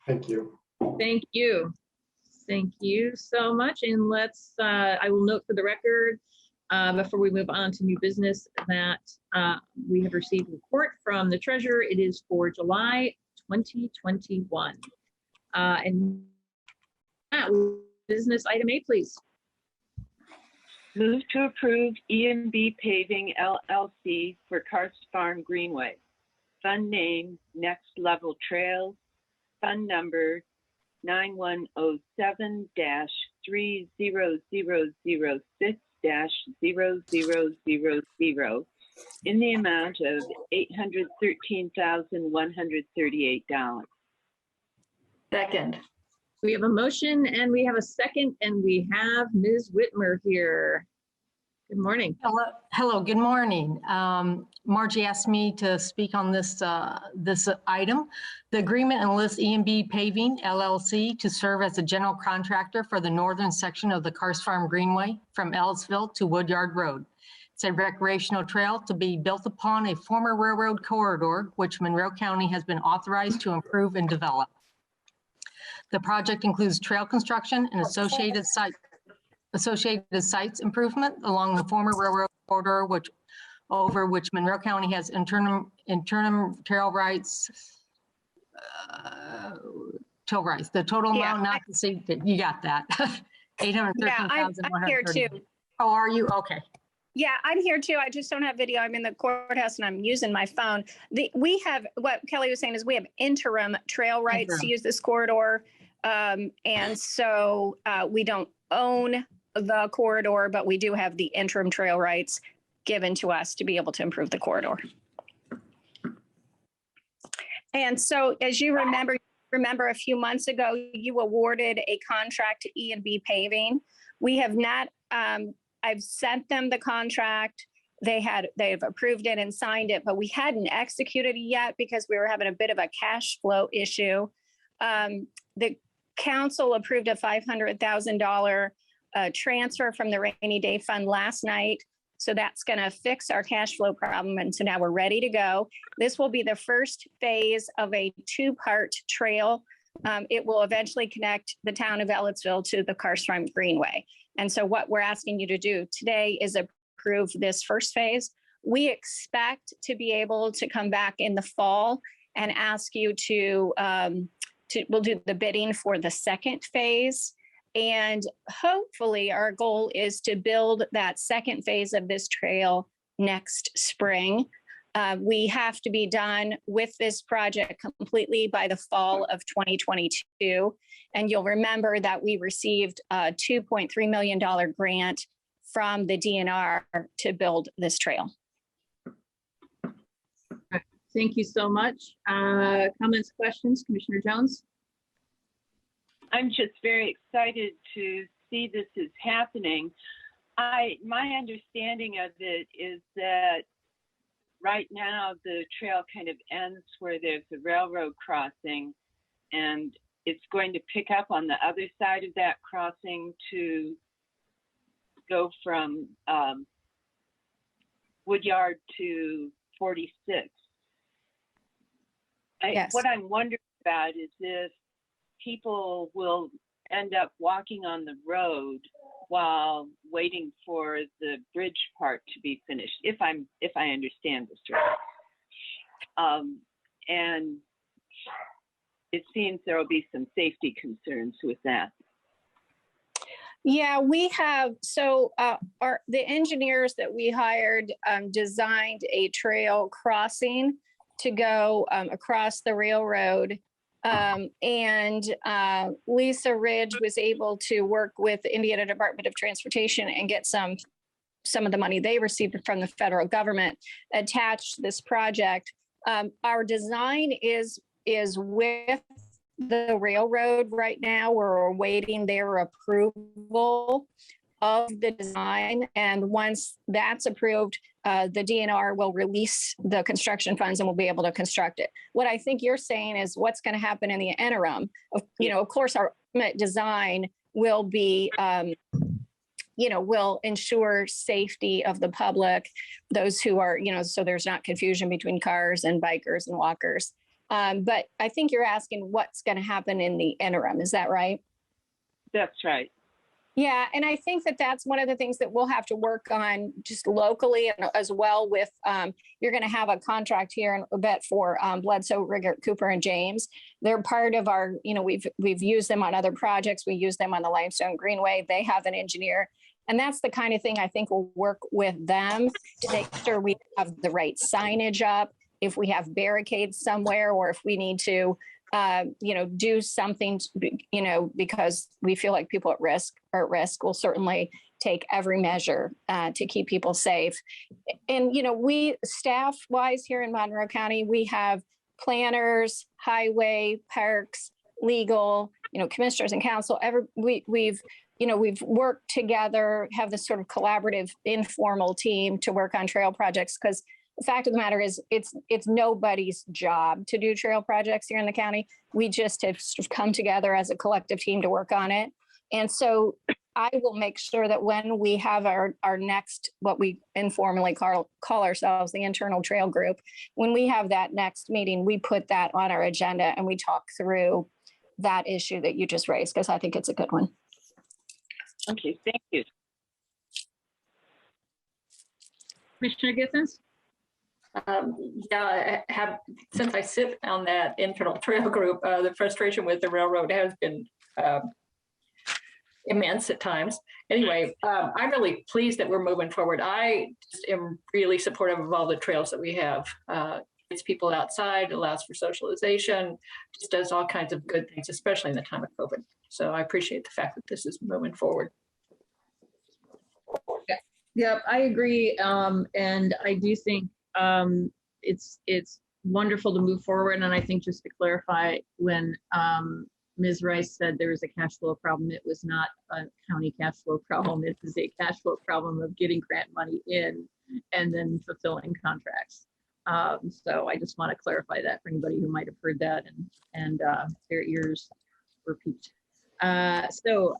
Thank you. Thank you. Thank you so much. And let's, I will note for the record, before we move on to new business, that we have received a report from the treasurer. It is for July 2021. And business item A, please. Move to approve E&B Paving LLC for Karst Farm Greenway. Fund name, Next Level Trails. Fund number 9107-30006-0000 in the amount of $813,138. Second. We have a motion and we have a second, and we have Ms. Whitmer here. Good morning. Hello, good morning. Margie asked me to speak on this item. The agreement enlists E&B Paving LLC to serve as a general contractor for the northern section of the Karst Farm Greenway from Ellisville to Woodyard Road. It's a recreational trail to be built upon a former railroad corridor, which Monroe County has been authorized to improve and develop. The project includes trail construction and associated sites improvement along the former railroad corridor, over which Monroe County has interim trail rights. The total amount not to see that you got that. 813,130. I'm here too. Oh, are you? Okay. Yeah, I'm here too. I just don't have video. I'm in the courthouse and I'm using my phone. We have, what Kelly was saying is we have interim trail rights to use this corridor. And so we don't own the corridor, but we do have the interim trail rights given to us to be able to improve the corridor. And so as you remember a few months ago, you awarded a contract to E&B Paving. We have not, I've sent them the contract. They've approved it and signed it, but we hadn't executed it yet because we were having a bit of a cash flow issue. The council approved a $500,000 transfer from the rainy day fund last night. So that's going to fix our cash flow problem. And so now we're ready to go. This will be the first phase of a 2-part trail. It will eventually connect the town of Ellettsville to the Karstrom Greenway. And so what we're asking you to do today is approve this first phase. We expect to be able to come back in the fall and ask you to we'll do the bidding for the second phase. And hopefully our goal is to build that second phase of this trail next spring. We have to be done with this project completely by the fall of 2022. And you'll remember that we received a $2.3 million grant from the DNR to build this trail. Thank you so much. Comments, questions, Commissioner Jones? I'm just very excited to see this is happening. My understanding of it is that right now the trail kind of ends where there's a railroad crossing, and it's going to pick up on the other side of that crossing to go from Woodyard to 46. Yes. What I'm wondering about is if people will end up walking on the road while waiting for the bridge part to be finished, if I understand this right. And it seems there will be some safety concerns with that. Yeah, we have, so the engineers that we hired designed a trail crossing to go across the railroad. And Lisa Ridge was able to work with the Indiana Department of Transportation and get some of the money they received from the federal government attached to this project. Our design is with the railroad right now. We're awaiting their approval of the design. And once that's approved, the DNR will release the construction funds and we'll be able to construct it. What I think you're saying is what's going to happen in the interim. Of course, our ultimate design will be, will ensure safety of the public, those who are, so there's not confusion between cars and bikers and walkers. But I think you're asking what's going to happen in the interim. Is that right? That's right. Yeah, and I think that that's one of the things that we'll have to work on just locally and as well with, you're going to have a contract here in a bit for Bledsoe, Riggert, Cooper, and James. They're part of our, we've used them on other projects. We use them on the Limestone Greenway. They have an engineer. And that's the kind of thing I think we'll work with them to make sure we have the right signage up, if we have barricades somewhere, or if we need to do something, because we feel like people are at risk, we'll certainly take every measure to keep people safe. And, we staff-wise here in Monroe County, we have planners, highway, parks, legal, commissioners and council. We've worked together, have this sort of collaborative, informal team to work on trail projects, because the fact of the matter is it's nobody's job to do trail projects here in the county. We just have sort of come together as a collective team to work on it. And so I will make sure that when we have our next, what we informally call ourselves the internal trail group, when we have that next meeting, we put that on our agenda and we talk through that issue that you just raised, because I think it's a good one. Okay, thank you. Commissioner Githens? Yeah, since I sit on that internal trail group, the frustration with the railroad has been immense at times. Anyway, I'm really pleased that we're moving forward. I just am really supportive of all the trails that we have. Gets people outside, allows for socialization, just does all kinds of good things, especially in the time of COVID. So I appreciate the fact that this is moving forward. Yep, I agree. And I do think it's wonderful to move forward. And I think just to clarify, when Ms. Rice said there was a cash flow problem, it was not a county cash flow problem. It was a cash flow problem of getting grant money in and then fulfilling contracts. So I just want to clarify that for anybody who might have heard that and their ears were peaked. So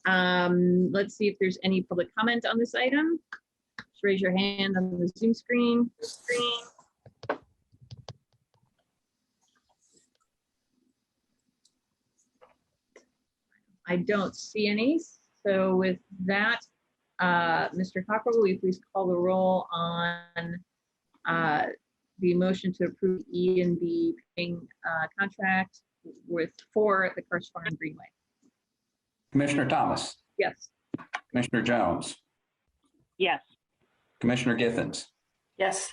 let's see if there's any public comment on this item. Just raise your hand on the Zoom screen. I don't see any. So with that, Mr. Cockrell, will you please call the roll on the motion to approve E&B paying contract for the Karst Farm Greenway? Commissioner Thomas? Yes. Commissioner Jones? Yes. Commissioner Githens? Yes.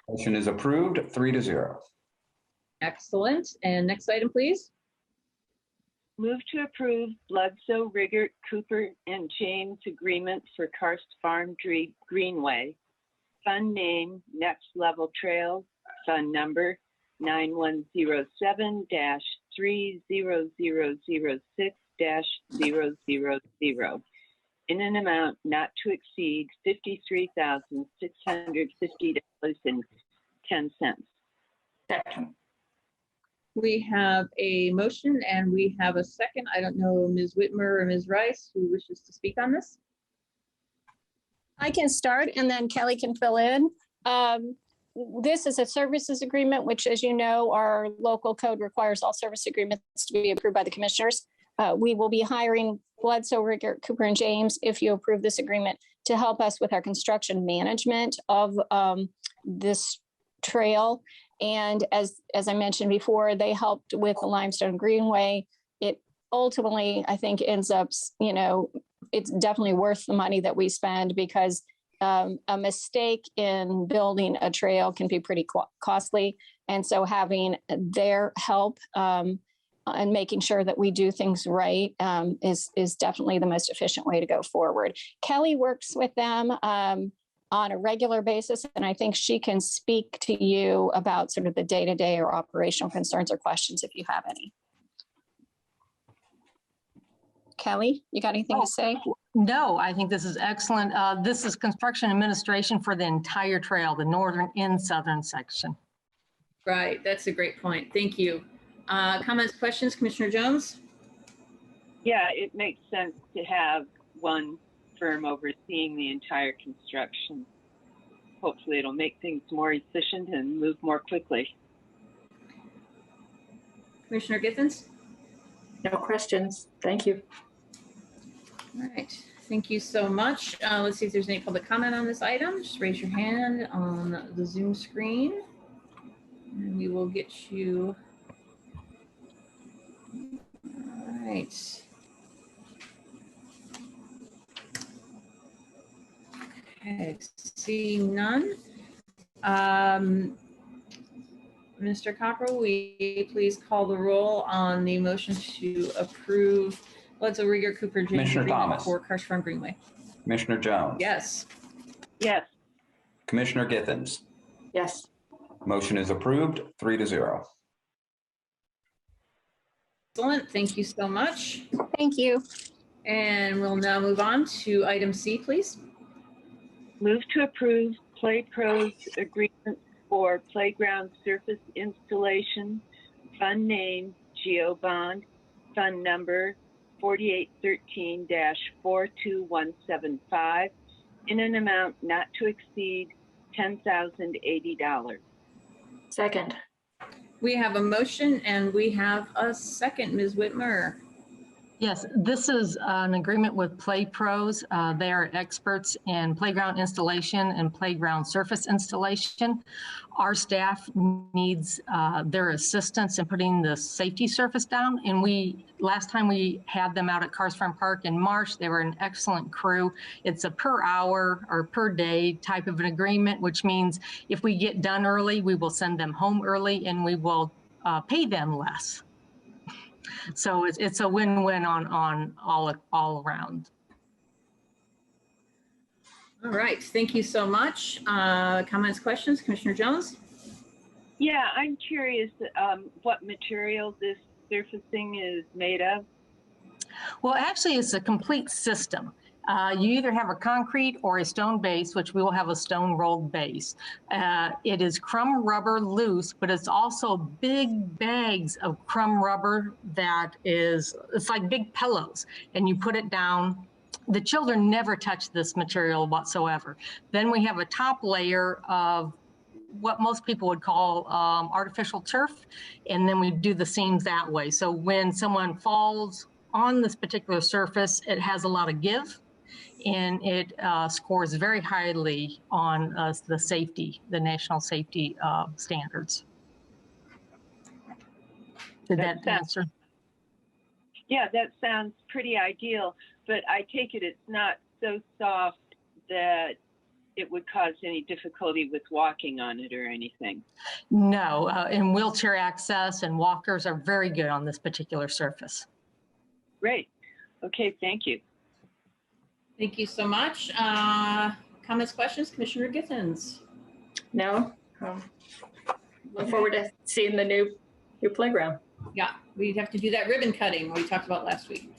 Motion is approved, 3-0. Excellent. And next item, please. Move to approve Bledsoe, Riggert, Cooper, and James agreement for Karst Farm Greenway. Fund name, Next Level Trails, fund number 9107-30006-000, in an amount not to exceed $53,650.10. Second. We have a motion and we have a second. I don't know, Ms. Whitmer or Ms. Rice, who wishes to speak on this? I can start and then Kelly can fill in. This is a services agreement, which, as you know, our local code requires all service agreements to be approved by the commissioners. We will be hiring Bledsoe, Riggert, Cooper, and James, if you approve this agreement, to help us with our construction management of this trail. And as I mentioned before, they helped with the Limestone Greenway. It ultimately, I think, ends up, it's definitely worth the money that we spend, because a mistake in building a trail can be pretty costly. And so having their help and making sure that we do things right is definitely the most efficient way to go forward. Kelly works with them on a regular basis, and I think she can speak to you about sort of the day-to-day or operational concerns or questions if you have any. Kelly, you got anything to say? No, I think this is excellent. This is construction administration for the entire trail, the northern and southern section. Right, that's a great point. Thank you. Comments, questions, Commissioner Jones? Yeah, it makes sense to have one firm overseeing the entire construction. Hopefully it'll make things more efficient and move more quickly. Commissioner Githens? No questions. Thank you. All right, thank you so much. Let's see if there's any public comment on this item. Just raise your hand on the Zoom screen and we will get you. All right. Okay, seeing none. Mr. Cockrell, will you please call the roll on the motion to approve Bledsoe, Riggert, Cooper, James Commissioner Thomas. for Karst Farm Greenway? Commissioner Jones? Yes. Yes. Commissioner Githens? Yes. Motion is approved, 3-0. Excellent. Thank you so much. Thank you. And we'll now move on to item C, please. Move to approve Play Pros agreement for playground surface installation, fund name GeoBond, fund number 4813-42175, in an amount not to exceed $10,080. Second. We have a motion and we have a second, Ms. Whitmer. Yes, this is an agreement with Play Pros. They are experts in playground installation and playground surface installation. Our staff needs their assistance in putting the safety surface down. And last time we had them out at Cars Farm Park in March, they were an excellent crew. It's a per hour or per day type of an agreement, which means if we get done early, we will send them home early and we will pay them less. So it's a win-win on all around. All right, thank you so much. Comments, questions, Commissioner Jones? Yeah, I'm curious what material this surfacing is made of. Well, actually, it's a complete system. You either have a concrete or a stone base, which we will have a stone rolled base. It is crumb rubber loose, but it's also big bags of crumb rubber it's like big pillows, and you put it down. The children never touch this material whatsoever. Then we have a top layer of what most people would call artificial turf, and then we do the seams that way. So when someone falls on this particular surface, it has a lot of give, and it scores very highly on the national safety standards. Did that answer? Yeah, that sounds pretty ideal, but I take it it's not so soft that it would cause any difficulty with walking on it or anything. No, and wheelchair access and walkers are very good on this particular surface. Great. Okay, thank you. Thank you so much. Comments, questions, Commissioner Gittens? No. Look forward to seeing the new playground. Yeah, we'd have to do that ribbon cutting we talked about last week.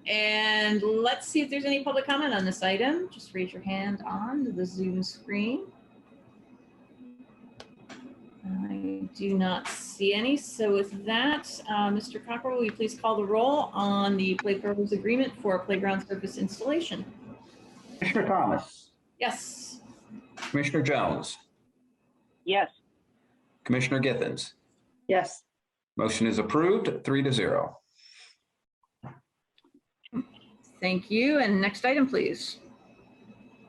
And let's see if there's any public comment on this item. Just raise your hand on the Zoom screen. I do not see any. So with that, Mr. Cockrell, will you please call the roll on the Play Pros agreement for playground surface installation? Commissioner Thomas. Yes. Commissioner Jones. Yes. Commissioner Gittens. Yes. Motion is approved, 3-0. Thank you. And next item, please.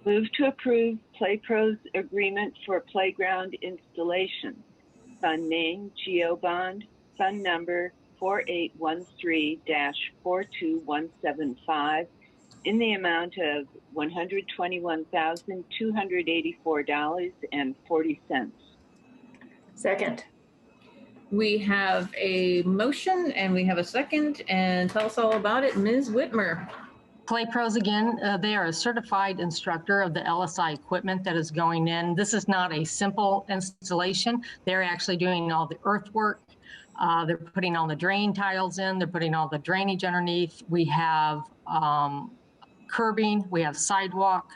Move to approve Play Pros agreement for playground installation. Fund name, GeoBond, fund number 4813-42175 in the amount of $121,284.40. Second. We have a motion and we have a second, and tell us all about it, Ms. Whitmer. Play Pros again, they are a certified instructor of the LSI equipment that is going in. This is not a simple installation. They're actually doing all the earthwork. They're putting all the drain tiles in. They're putting all the drainage underneath. We have curbing. We have sidewalk.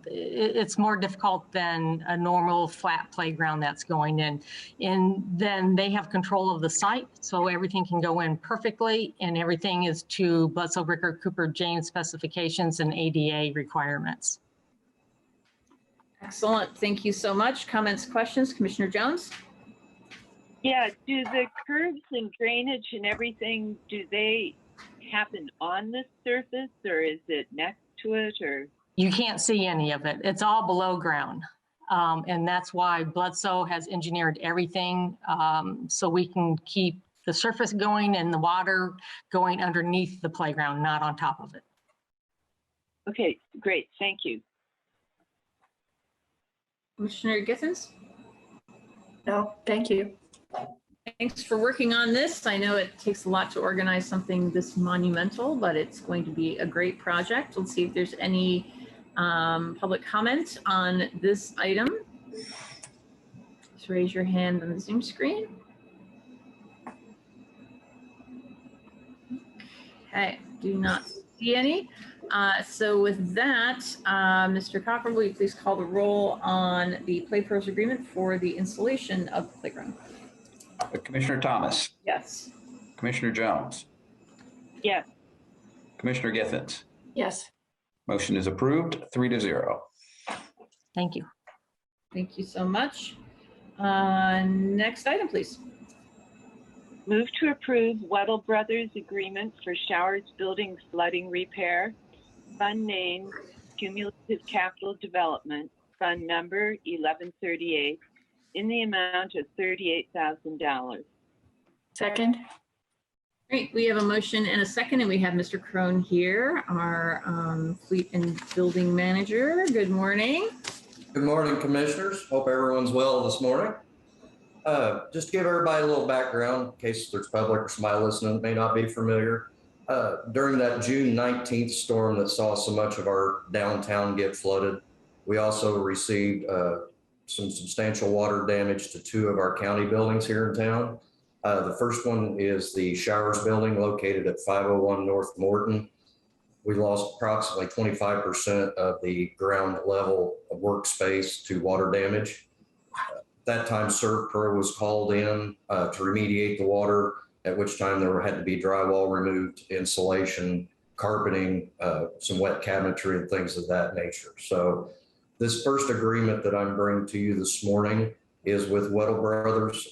It's more difficult than a normal flat playground that's going in. And then they have control of the site, so everything can go in perfectly, and everything is to Bledsoe, Rickard, Cooper, James specifications and ADA requirements. Excellent. Thank you so much. Comments, questions, Commissioner Jones? Yeah, do the curbs and drainage and everything, do they happen on the surface or is it next to it, or? You can't see any of it. It's all below ground. And that's why Bledsoe has engineered everything so we can keep the surface going and the water going underneath the playground, not on top of it. Okay, great. Thank you. Commissioner Gittens? No, thank you. Thanks for working on this. I know it takes a lot to organize something this monumental, but it's going to be a great project. Let's see if there's any public comment on this item. Just raise your hand on the Zoom screen. Okay, do not see any. So with that, Mr. Cockrell, will you please call the roll on the Play Pros agreement for the installation of the playground? Commissioner Thomas. Yes. Commissioner Jones. Yes. Commissioner Gittens. Yes. Motion is approved, 3-0. Thank you. Thank you so much. Next item, please. Move to approve Weddle Brothers agreement for Showers Building flooding repair. Fund name, Cumulative Capital Development, fund number 1138, in the amount of $38,000. Second. Great, we have a motion and a second, and we have Mr. Crone here, our fleet and building manager. Good morning. Good morning, commissioners. Hope everyone's well this morning. Just to give everybody a little background, in case there's public or somebody listening that may not be familiar. During that June 19th storm that saw so much of our downtown get flooded, we also received some substantial water damage to 2 of our county buildings here in town. The first one is the Showers building located at 501 North Morton. We lost approximately 25% of the ground level of workspace to water damage. That time ServPro was called in to remediate the water, at which time there had to be drywall removed, insulation, carpeting, some wet cabinetry and things of that nature. So this first agreement that I'm bringing to you this morning is with Weddle Brothers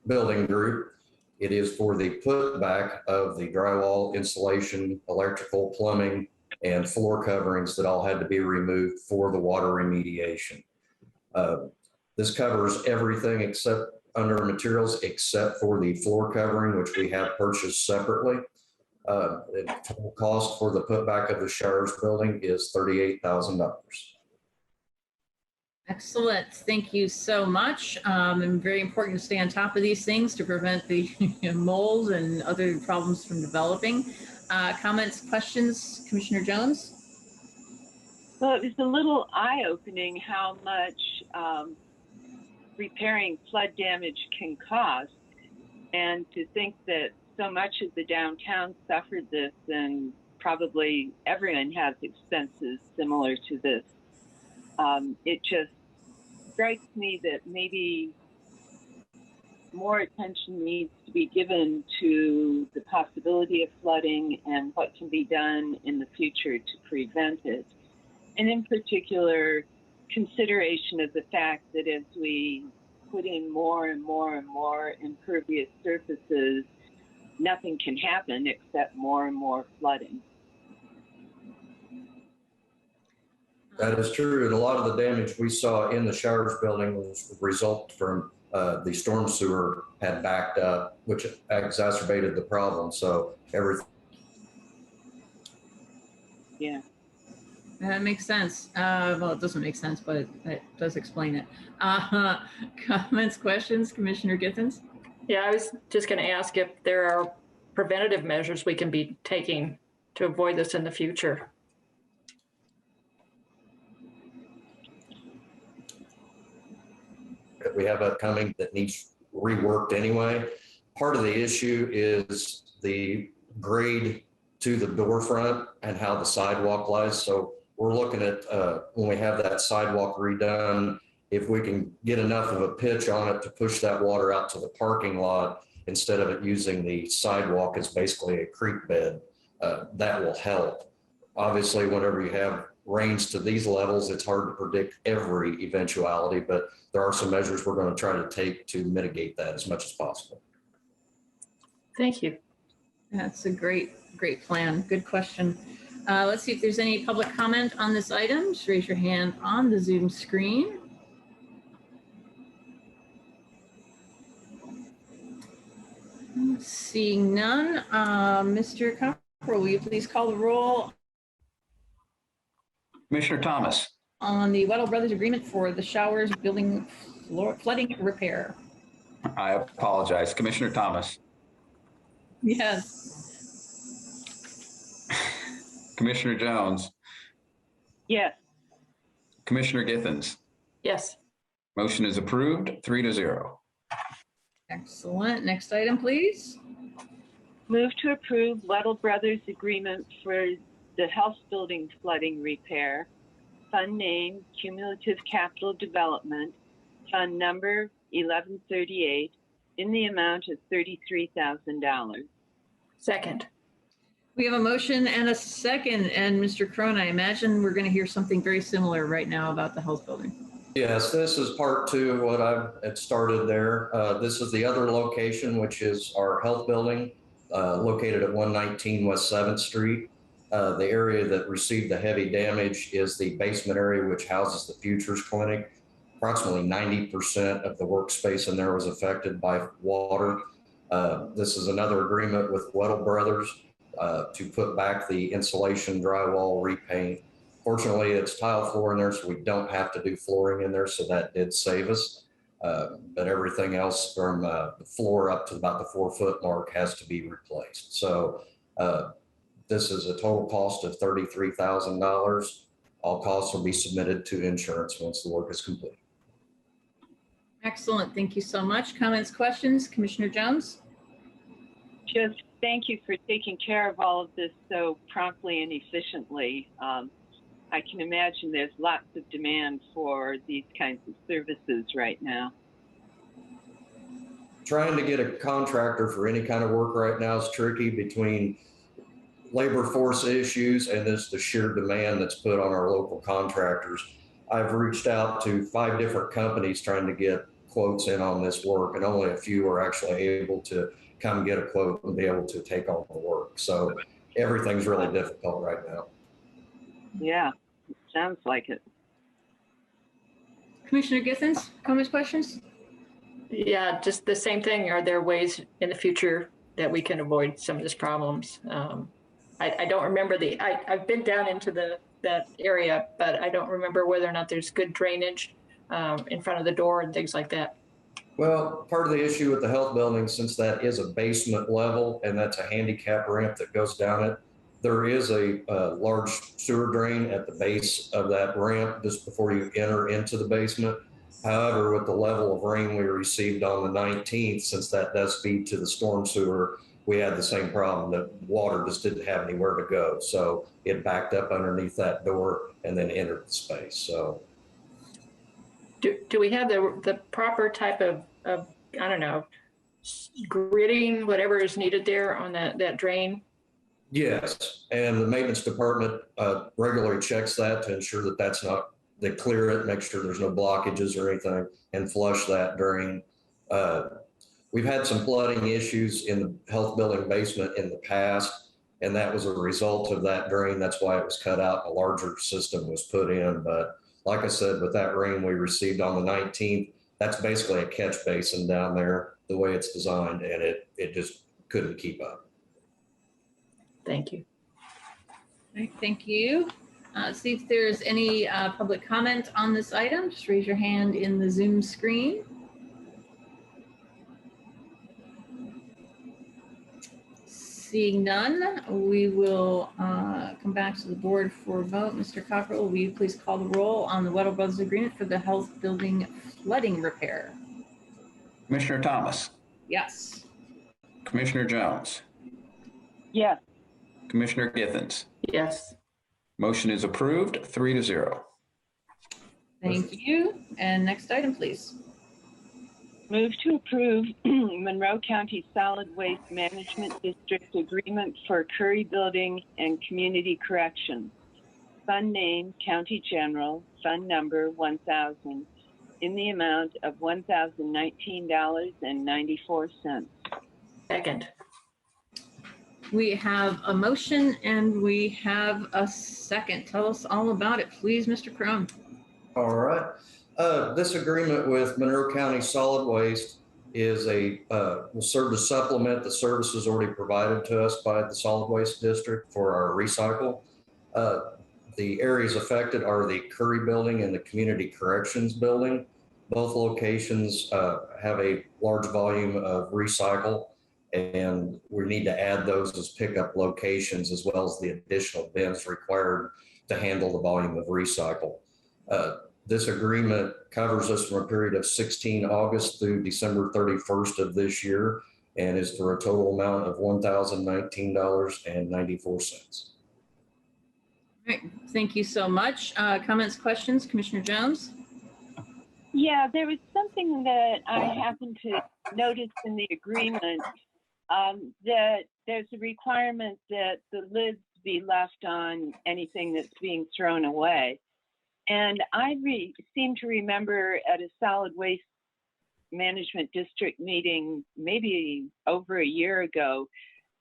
Building Group. It is for the putback of the drywall, insulation, electrical, plumbing, and floor coverings that all had to be removed for the water remediation. This covers everything except under materials except for the floor covering, which we have purchased separately. The total cost for the putback of the Showers building is $38,000. Excellent. Thank you so much. And very important to stay on top of these things to prevent the mold and other problems from developing. Comments, questions, Commissioner Jones? Well, it was a little eye-opening how much repairing flood damage can cost, and to think that so much of the downtown suffered this, and probably everyone has expenses similar to this. It just strikes me that maybe more attention needs to be given to the possibility of flooding and what can be done in the future to prevent it. And in particular, consideration of the fact that as we put in more and more and more impervious surfaces, nothing can happen except more and more flooding. That is true. And a lot of the damage we saw in the Showers building was a result from the storm sewer had backed up, which exacerbated the problem. So everything. Yeah. That makes sense. Well, it doesn't make sense, but it does explain it. Comments, questions, Commissioner Gittens? Yeah, I was just going to ask if there are preventative measures we can be taking to avoid this in the future. That we have upcoming that needs reworked anyway. Part of the issue is the grade to the door front and how the sidewalk lies. So we're looking at when we have that sidewalk redone, if we can get enough of a pitch on it to push that water out to the parking lot instead of it using the sidewalk as basically a creek bed, that will help. Obviously, whenever you have rains to these levels, it's hard to predict every eventuality, but there are some measures we're going to try to take to mitigate that as much as possible. Thank you. That's a great plan. Good question. Let's see if there's any public comment on this item. Just raise your hand on the Zoom screen. Seeing none, Mr. Cockrell, will you please call the roll Commissioner Thomas. on the Weddle Brothers agreement for the Showers building flooding repair? I apologize. Commissioner Thomas. Yes. Commissioner Jones. Yes. Commissioner Gittens. Yes. Motion is approved, 3-0. Excellent. Next item, please. Move to approve Weddle Brothers agreement for the Health Building flooding repair. Fund name, Cumulative Capital Development, fund number 1138, in the amount of $33,000. Second. We have a motion and a second. And Mr. Crone, I imagine we're going to hear something very similar right now about the health building. Yes, this is part two of what I've had started there. This is the other location, which is our health building located at 119 West 7th Street. The area that received the heavy damage is the basement area, which houses the Futures Clinic. Approximately 90% of the workspace in there was affected by water. This is another agreement with Weddle Brothers to put back the insulation, drywall, repaint. Fortunately, it's tile floor in there, so we don't have to do flooring in there, so that did save us. But everything else from the floor up to about the 4-foot mark has to be replaced. So this is a total cost of $33,000. All costs will be submitted to insurance once the work is complete. Excellent. Thank you so much. Comments, questions? Commissioner Jones? Just thank you for taking care of all of this so promptly and efficiently. I can imagine there's lots of demand for these kinds of services right now. Trying to get a contractor for any kind of work right now is tricky between labor force issues and just the sheer demand that's put on our local contractors. I've reached out to 5 different companies trying to get quotes in on this work, and only a few are actually able to come get a quote and be able to take on the work. So everything's really difficult right now. Yeah, sounds like it. Commissioner Githens, comments, questions? Yeah, just the same thing. Are there ways in the future that we can avoid some of these problems? I don't remember I've been down into that area, but I don't remember whether or not there's good drainage in front of the door and things like that. Well, part of the issue with the health building, since that is a basement level and that's a handicap ramp that goes down it, there is a large sewer drain at the base of that ramp just before you enter into the basement. However, with the level of rain we received on the 19th, since that does feed to the storm sewer, we had the same problem. The water just didn't have anywhere to go. So it backed up underneath that door and then entered the space. So do we have the proper type of I don't know, gridding, whatever is needed there on that drain? yes, and the maintenance department regularly checks that to ensure that that's not, they clear it, make sure there's no blockages or anything, and flush that drain. We've had some flooding issues in the health building basement in the past, and that was a result of that drain. That's why it was cut out and a larger system was put in. But like I said, with that rain we received on the 19th, that's basically a catch basin down there, the way it's designed, and it just couldn't keep up. Thank you. All right, thank you. See if there's any public comment on this item. Just raise your hand in the Zoom screen. Seeing none, we will come back to the board for a vote. Mr. Cockrell, will you please call the roll on the Weddle Brothers agreement for the health building flooding repair? Commissioner Thomas. Yes. Commissioner Jones. Yes. Commissioner Githens. Yes. Motion is approved, 3-0. Thank you. And next item, please. Move to approve Monroe County Solid Waste Management District Agreement for Curry Building and Community Corrections. Fund name, County General, fund number 1000, in the amount of $1,019.94. Second. We have a motion and we have a second. Tell us all about it, please, Mr. Crum. All right. This agreement with Monroe County Solid Waste is will serve to supplement the services already provided to us by the Solid Waste District for our recycle. The areas affected are the Curry Building and the Community Corrections Building. Both locations have a large volume of recycle, and we need to add those as pickup locations as well as the additional bins required to handle the volume of recycle. This agreement covers us from a period of 16 August through December 31st of this year and is for a total amount of $1,019.94. All right, thank you so much. Comments, questions, Commissioner Jones? Yeah, there was something that I happened to notice in the agreement that there's a requirement that the lids be left on anything that's being thrown away. And I seem to remember at a solid waste management district meeting, maybe over a year ago,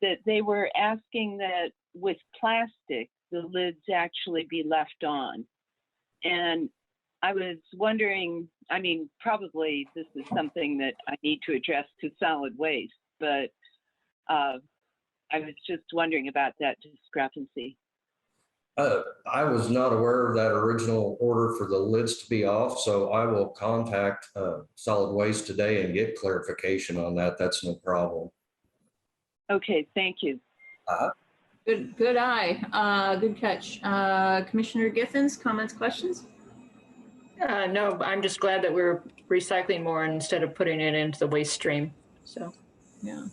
that they were asking that with plastic, the lids actually be left on. And I was wondering, I mean, probably this is something that I need to address to solid waste, but I was just wondering about that discrepancy. I was not aware of that original order for the lids to be off, so I will contact solid waste today and get clarification on that. That's no problem. Okay, thank you. Good eye. Good catch. Commissioner Githens, comments, questions? No, I'm just glad that we're recycling more instead of putting it into the waste stream. So, yeah.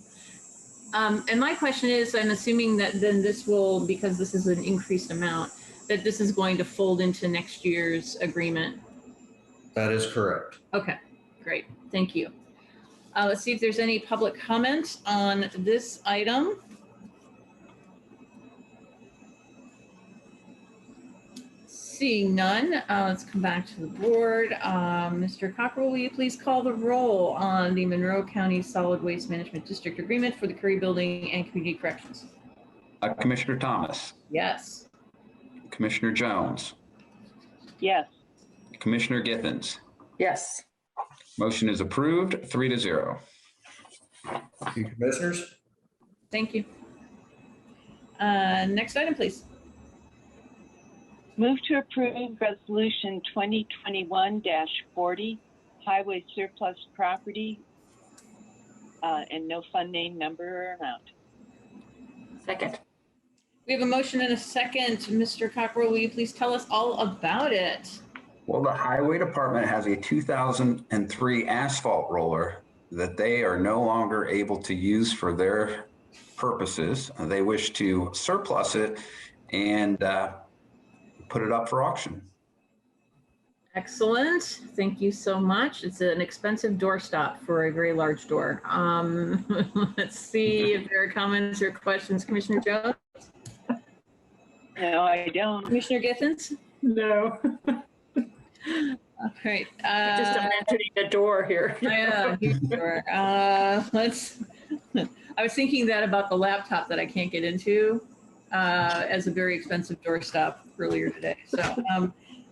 And my question is, I'm assuming that then this will, because this is an increased amount, that this is going to fold into next year's agreement. That is correct. Okay, great. Thank you. Let's see if there's any public comment on this item. Seeing none, let's come back to the board. Mr. Cockrell, will you please call the roll on the Monroe County Solid Waste Management District Agreement for the Curry Building and Community Corrections? Commissioner Thomas. Yes. Commissioner Jones. Yes. Commissioner Githens. yes. Motion is approved, 3-0. Thank you, commissioners. Thank you. Next item, please. Move to approve resolution 2021-40, highway surplus property, and no fund name, number, or amount. Second. We have a motion and a second. Mr. Cockrell, will you please tell us all about it? Well, the highway department has a 2003 asphalt roller that they are no longer able to use for their purposes. They wish to surplus it and put it up for auction. Excellent. Thank you so much. It's an expensive doorstop for a very large door. Let's see if there are comments or questions. Commissioner Jones? No, I don't. Commissioner Githens? No. All right. Just imagining the door here. Yeah, huge door. I was thinking that about the laptop that I can't get into as a very expensive doorstop earlier today.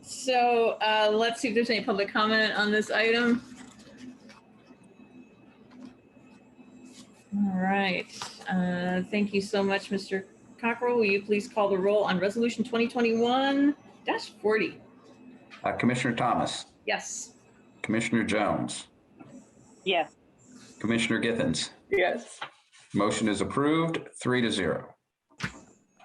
So let's see if there's any public comment on this item. All right. Thank you so much, Mr. Cockrell. Will you please call the roll on resolution 2021-40? Commissioner Thomas. Yes. Commissioner Jones. Yes. Commissioner Githens. Yes. Motion is approved, 3-0.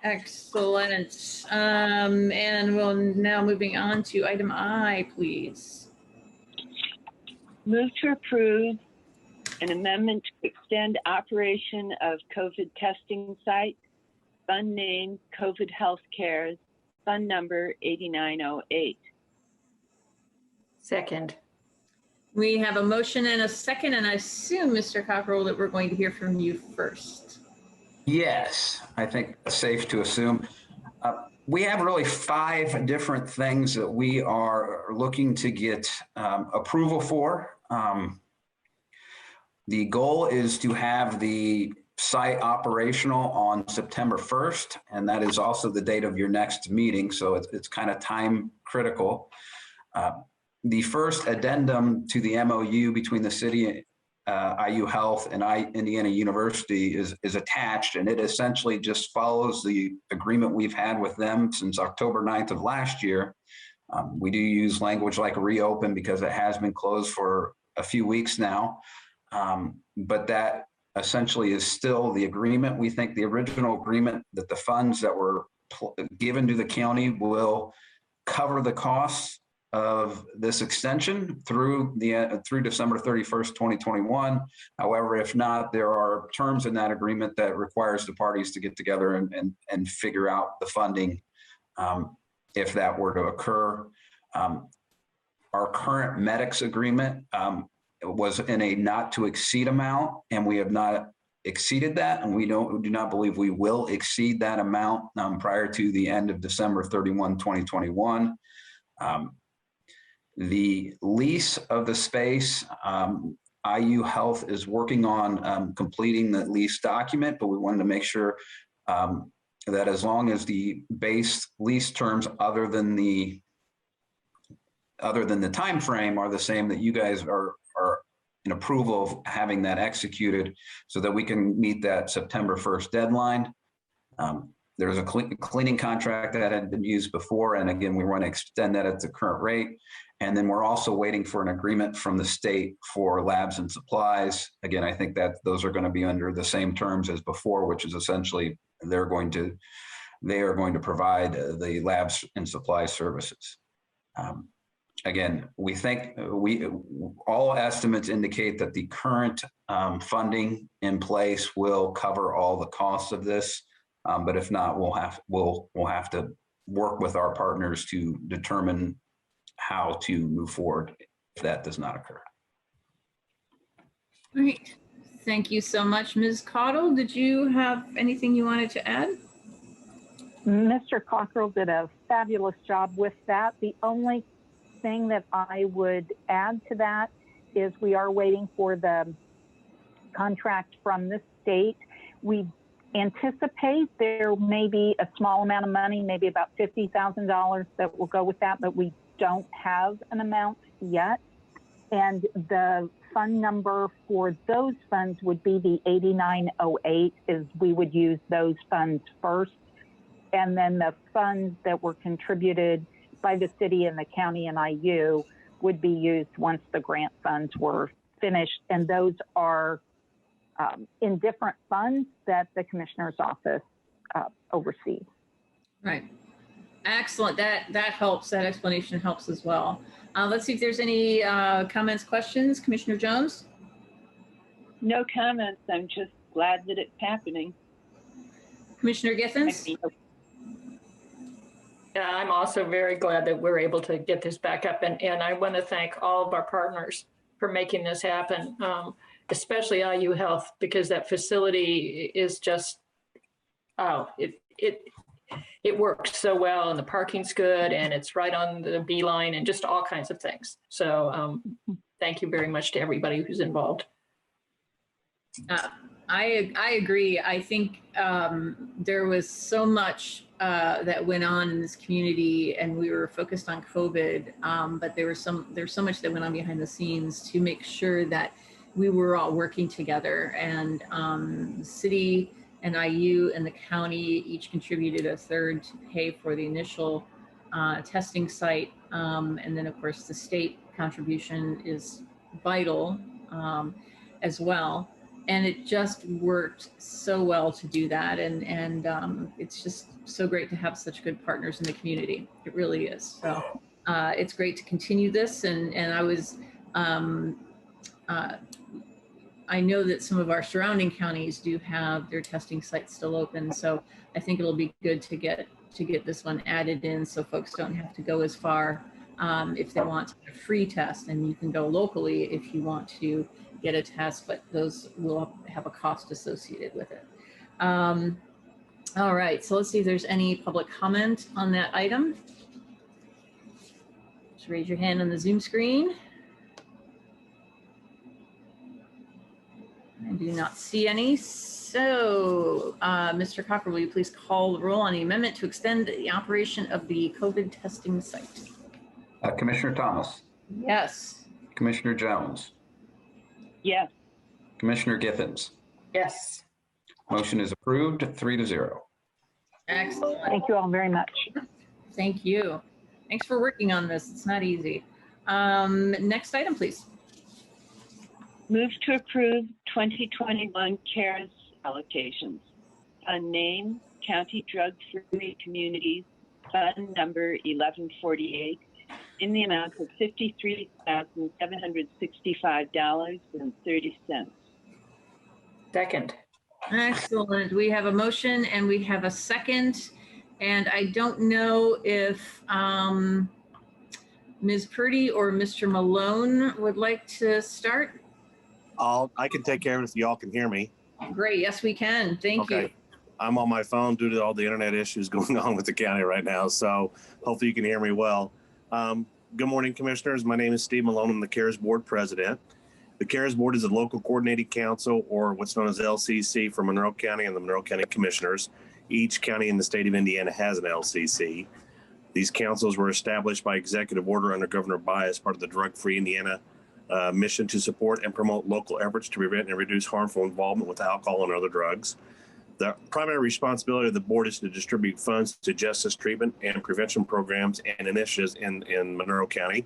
Excellent. And we'll now moving on to item I, please. Move to approve an amendment to extend operation of COVID testing site, fund name COVID Healthcare, fund number 8908. Second. We have a motion and a second, and I assume, Mr. Cockrell, that we're going to hear from you first. Yes, I think it's safe to assume. We have really 5 different things that we are looking to get approval for. The goal is to have the site operational on September 1st, and that is also the date of your next meeting, so it's kind of time critical. The first addendum to the MOU between the city, IU Health, and Indiana University is attached, and it essentially just follows the agreement we've had with them since October 9th of last year. We do use language like reopen because it has been closed for a few weeks now, but that essentially is still the agreement. We think the original agreement that the funds that were given to the county will cover the costs of this extension through December 31st, 2021. However, if not, there are terms in that agreement that requires the parties to get together and figure out the funding if that were to occur. Our current medics agreement was in a not to exceed amount, and we have not exceeded that, and we do not believe we will exceed that amount prior to the end of December 31, 2021. The lease of the space, IU Health is working on completing the lease document, but we wanted to make sure that as long as the base lease terms other than the time frame are the same, that you guys are in approval of having that executed so that we can meet that September 1st deadline. There's a cleaning contract that had been used before, and again, we want to extend that at the current rate. And then we're also waiting for an agreement from the state for labs and supplies. Again, I think that those are going to be under the same terms as before, which is essentially they are going to provide the labs and supply services. Again, we think all estimates indicate that the current funding in place will cover all the costs of this. But if not, we'll have to work with our partners to determine how to move forward if that does not occur. Great. Thank you so much. Ms. Cottle, did you have anything you wanted to add? Mr. Cockrell did a fabulous job with that. The only thing that I would add to that is we are waiting for the contract from the state. We anticipate there may be a small amount of money, maybe about $50,000 that will go with that, but we don't have an amount yet. And the fund number for those funds would be the 8908, is we would use those funds first. And then the funds that were contributed by the city and the county and IU would be used once the grant funds were finished. And those are in different funds that the commissioner's office oversees. Right. Excellent. That helps. That explanation helps as well. Let's see if there's any comments, questions. Commissioner Jones? No comments. I'm just glad that it's happening. Commissioner Githens? Yeah, I'm also very glad that we're able to get this back up. And I want to thank all of our partners for making this happen, especially IU Health, because that facility is just, it works so well, and the parking's good, and it's right on the B line, and just all kinds of things. So thank you very much to everybody who's involved. I agree. I think there was so much that went on in this community, and we were focused on COVID, but there's so much that went on behind the scenes to make sure that we were all working together, and the city and IU and the county each contributed a third to pay for the initial testing site. And then of course the state contribution is vital as well. And it just worked so well to do that. And it's just so great to have such good partners in the community. It really is. So it's great to continue this. And I was, I know that some of our surrounding counties do have their testing sites still open. So I think it'll be good to get this one added in so folks don't have to go as far if they want a free test. And you can go locally if you want to get a test, but those will have a cost associated with it. All right, so let's see if there's any public comment on that item. Just raise your hand on the Zoom screen. I do not see any. So, Mr. Cocker, will you please call the roll on the amendment to extend the operation of the COVID testing site? Commissioner Thomas? Yes. Commissioner Jones? Yes. Commissioner Githens? Yes. Motion is approved, 3-0. Excellent. Thank you all very much. Thank you. Thanks for working on this. It's not easy. Next item, please. Move to approve 2021 CARES allocations. Fund name, County Drug-Free Communities, Fund number 1148, in the amount of $53,765.30. Second. Excellent. We have a motion and we have a second. And I don't know if Ms. Purdy or Mr. Malone would like to start. I can take care of it if y'all can hear me. Great. Yes, we can. Thank you. I'm on my phone due to all the internet issues going on with the county right now. So hopefully you can hear me well. Good morning, commissioners. My name is Steve Malone. I'm the CARES Board president. The CARES Board is a local coordinating council, or what's known as LCC, for Monroe County and the Monroe County Commissioners. Each county in the state of Indiana has an LCC. These councils were established by executive order under Governor Bayh as part of the Drug-Free Indiana mission to support and promote local efforts to prevent and reduce harmful involvement with alcohol and other drugs. The primary responsibility of the board is to distribute funds to justice, treatment, and prevention programs and initiatives in Monroe County.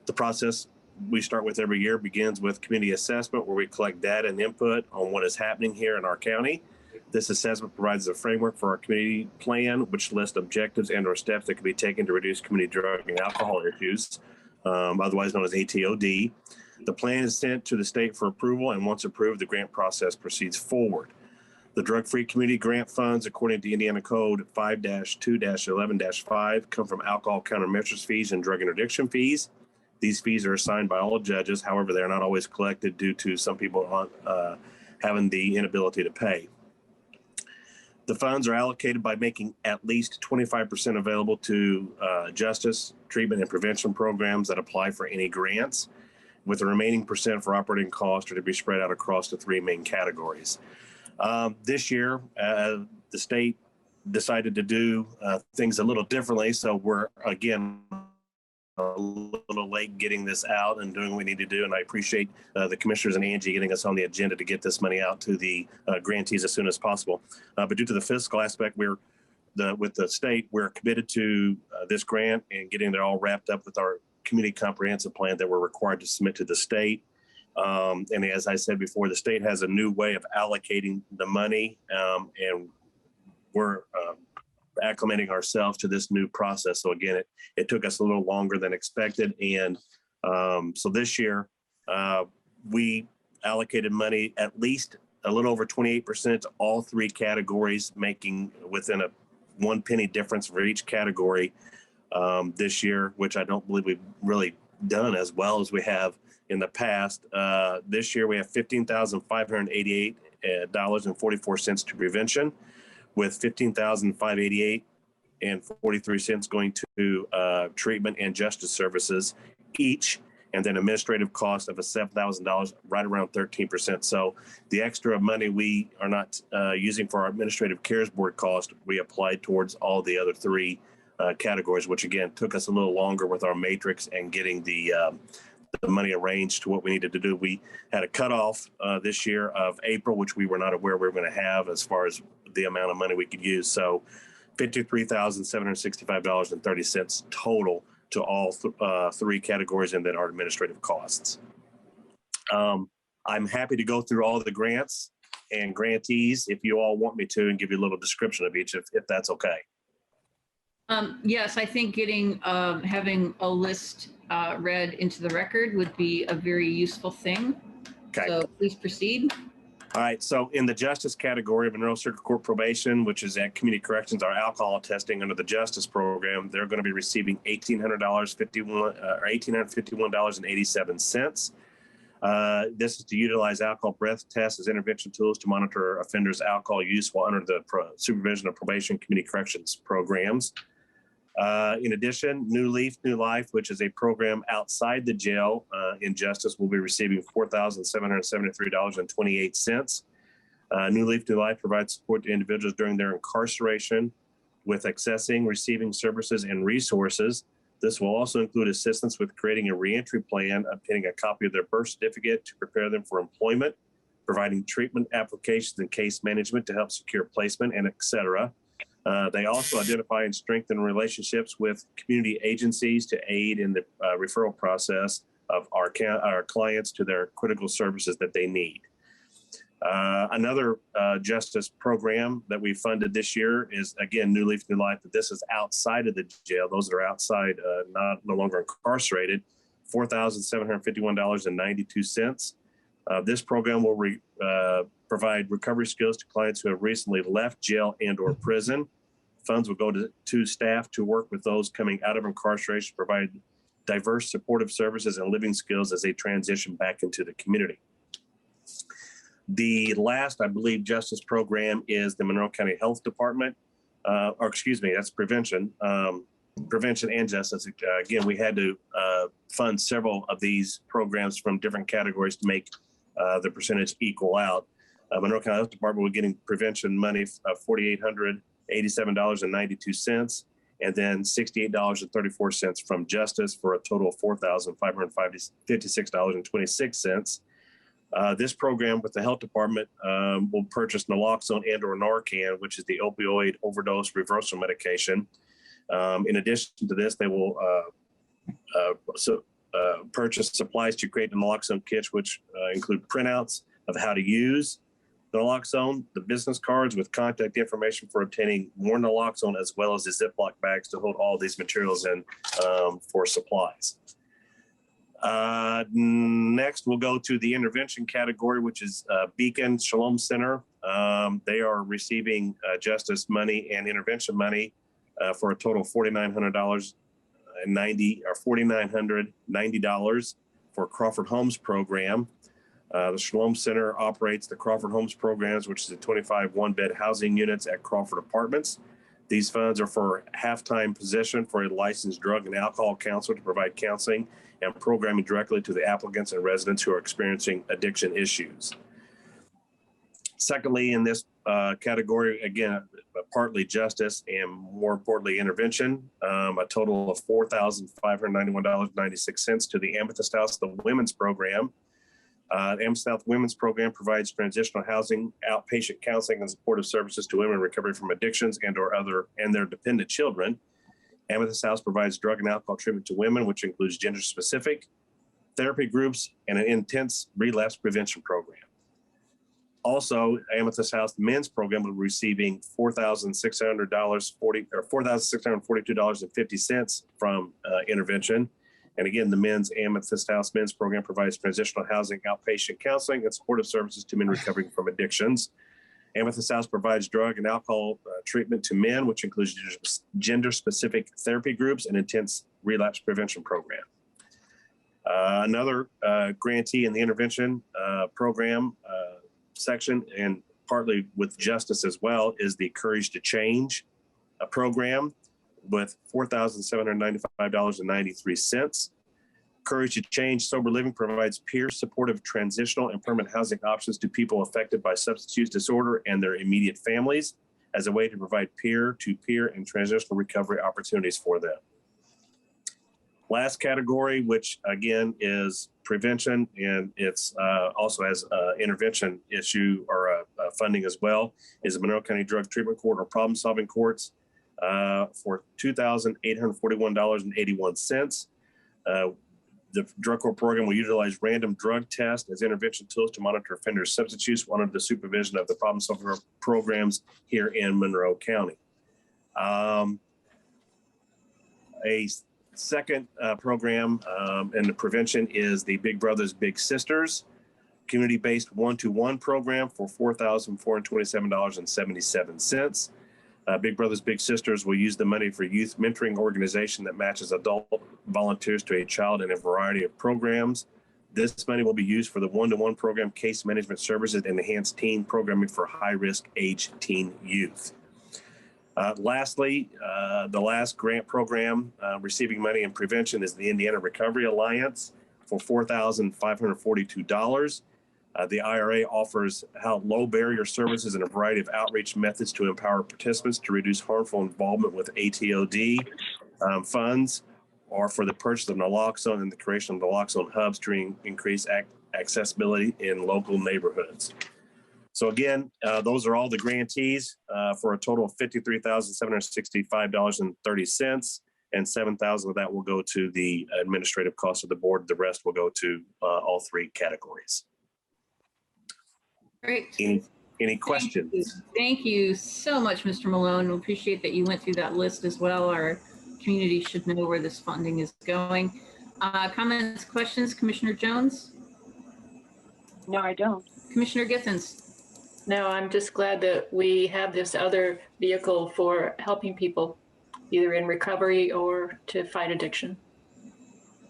The process we start with every year begins with community assessment, where we collect data and input on what is happening here in our county. This assessment provides a framework for our community plan, which lists objectives and/or steps that can be taken to reduce community drug and alcohol issues, otherwise known as ATOD. The plan is sent to the state for approval, and once approved, the grant process proceeds forward. The drug-free community grant funds, according to Indiana Code 5-2-11-5, come from alcohol countermeasures fees and drug interdiction fees. These fees are assigned by all judges. However, they're not always collected due to some people having the inability to pay. The funds are allocated by making at least 25% available to justice, treatment, and prevention programs that apply for any grants, with the remaining percent for operating costs are to be spread out across the three main categories. This year, the state decided to do things a little differently, so we're, again, a little late getting this out and doing what we need to do, and I appreciate the commissioners and Angie getting us on the agenda to get this money out to the grantees as soon as possible. But due to the fiscal aspect, with the state, we're committed to this grant and getting it all wrapped up with our community comprehensive plan that we're required to submit to the state. And as I said before, the state has a new way of allocating the money, and we're acclimating ourselves to this new process. So again, it took us a little longer than expected. And so this year, we allocated money at least a little over 28% to all three categories, making within a 1 penny difference for each category this year, which I don't believe we've really done as well as we have in the past. This year, we have $15,588.44 to prevention, with $15,588.43 going to treatment and justice services each, and then administrative cost of a $7,000, right around 13%. So the extra money we are not using for our administrative CARES Board cost, we applied towards all the other three categories, which again took us a little longer with our matrix and getting the money arranged to what we needed to do. We had a cutoff this year of April, which we were not aware we were going to have as far as the amount of money we could use. So $53,765.30 total to all three categories, and then our administrative costs. I'm happy to go through all of the grants and grantees if you all want me to, and give you a little description of each, if that's okay. Yes, I think having a list read into the record would be a very useful thing. Okay. So please proceed. All right. So in the justice category of Monroe Circuit Court Probation, which is at Community Corrections, our alcohol testing under the justice program, they're going to be receiving $1,851.87. This is to utilize alcohol breath tests as intervention tools to monitor offenders' alcohol use while under the supervision of probation community corrections programs. In addition, New Leaf, New Life, which is a program outside the jail in justice, will be receiving $4,773.28. New Leaf, New Life provides support to individuals during their incarceration with accessing, receiving services and resources. This will also include assistance with creating a reentry plan, obtaining a copy of their birth certificate to prepare them for employment, providing treatment applications and case management to help secure placement, and et cetera. They also identify and strengthen relationships with community agencies to aid in the referral process of our clients to their critical services that they need. Another justice program that we funded this year is, again, New Leaf, New Life, but this is outside of the jail. Those that are outside, no longer incarcerated, $4,751.92. This program will provide recovery skills to clients who have recently left jail and or prison. Funds will go to staff to work with those coming out of incarceration, provide diverse supportive services and living skills as they transition back into the community. The last, I believe, justice program is the Monroe County Health Department, that's prevention. prevention and justice. Again, we had to fund several of these programs from different categories to make the percentage equal out. Monroe County Health Department was getting prevention money of $4,887.92, and then $68.34 from justice, for a total of $4,556.26. This program with the health department will purchase naloxone and or Narcan, which is the opioid overdose reversal medication. In addition to this, they will purchase supplies to create the naloxone kits, which include printouts of how to use naloxone, the business cards with contact information for obtaining more naloxone, as well as the Ziploc bags to hold all these materials in for supplies. Next, we'll go to the intervention category, which is Beacon Shalom Center. They are receiving justice money and intervention money for a total of $4,990 for Crawford Homes program. The Shalom Center operates the Crawford Homes programs, which is the 25 one-bed housing units at Crawford Apartments. These funds are for half-time position for a licensed drug and alcohol counselor to provide counseling and programming directly to the applicants and residents who are experiencing addiction issues. Secondly, in this category, again, partly justice and more importantly, intervention, a total of $4,591.96 to the Amethyst House, the women's program. The Amethyst House Women's Program provides transitional housing, outpatient counseling, and supportive services to women recovering from addictions and their dependent children. Amethyst House provides drug and alcohol treatment to women, which includes gender-specific therapy groups and an intense relapse prevention program. Also, Amethyst House Men's Program will be receiving $4,642.50 from intervention. And again, the Amethyst House Men's Program provides transitional housing, outpatient counseling, and supportive services to men recovering from addictions. Amethyst House provides drug and alcohol treatment to men, which includes gender-specific therapy groups and intense relapse prevention program. Another grantee in the intervention program section, and partly with justice as well, is the Courage to Change program with $4,795.93. Courage to Change Sober Living provides peer supportive transitional and permanent housing options to people affected by substance use disorder and their immediate families as a way to provide peer-to-peer and transitional recovery opportunities for them. Last category, which again is prevention, and it's also has intervention issue or funding as well, is the Monroe County Drug Treatment Court or Problem Solving Courts for $2,841.81. The drug court program will utilize random drug tests as intervention tools to monitor offenders' substance use under the supervision of the problem solving programs here in Monroe County. A second program in the prevention is the Big Brothers Big Sisters community-based one-to-one program for $4,427.77. Big Brothers Big Sisters will use the money for youth mentoring organization that matches adult volunteers to a child in a variety of programs. This money will be used for the one-to-one program, case management services, and enhanced teen programming for high-risk age teen youth. Lastly, the last grant program receiving money in prevention is the Indiana Recovery Alliance for $4,542. The IRA offers low barrier services and a variety of outreach methods to empower participants to reduce harmful involvement with ATOD funds, or for the purchase of naloxone and the creation of naloxone hubs to increase accessibility in local neighborhoods. So again, those are all the grantees for a total of $53,765.30, and $7,000 of that will go to the administrative cost of the board. The rest will go to all three categories. Great. Any questions? Thank you so much, Mr. Malone. We appreciate that you went through that list as well. Our community should know where this funding is going. Comments, questions, Commissioner Jones? No, I don't. Commissioner Githens? No, I'm just glad that we have this other vehicle for helping people either in recovery or to fight addiction.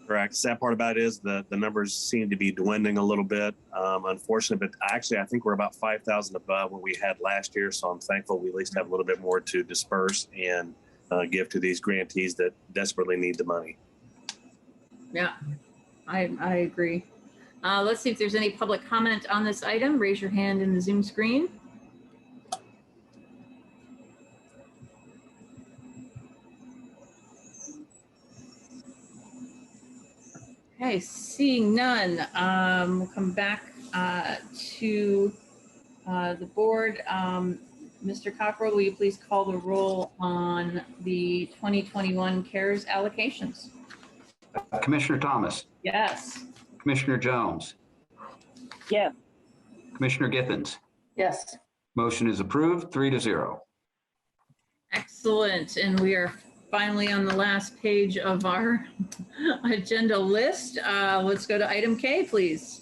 Correct. Sad part about it is the numbers seem to be dwindling a little bit, unfortunately, but actually I think we're about 5,000 above what we had last year. So I'm thankful we at least have a little bit more to disperse and give to these grantees that desperately need the money. Yeah, I agree. Let's see if there's any public comment on this item. Raise your hand in the Zoom screen. Okay, seeing none, we'll come back to the board. Mr. Cockrell, will you please call the roll on the 2021 CARES allocations? Commissioner Thomas. Yes. Commissioner Jones. Yes. Commissioner Githens. Yes. Motion is approved, 3-0. Excellent. And we are finally on the last page of our agenda list. Let's go to item K, please.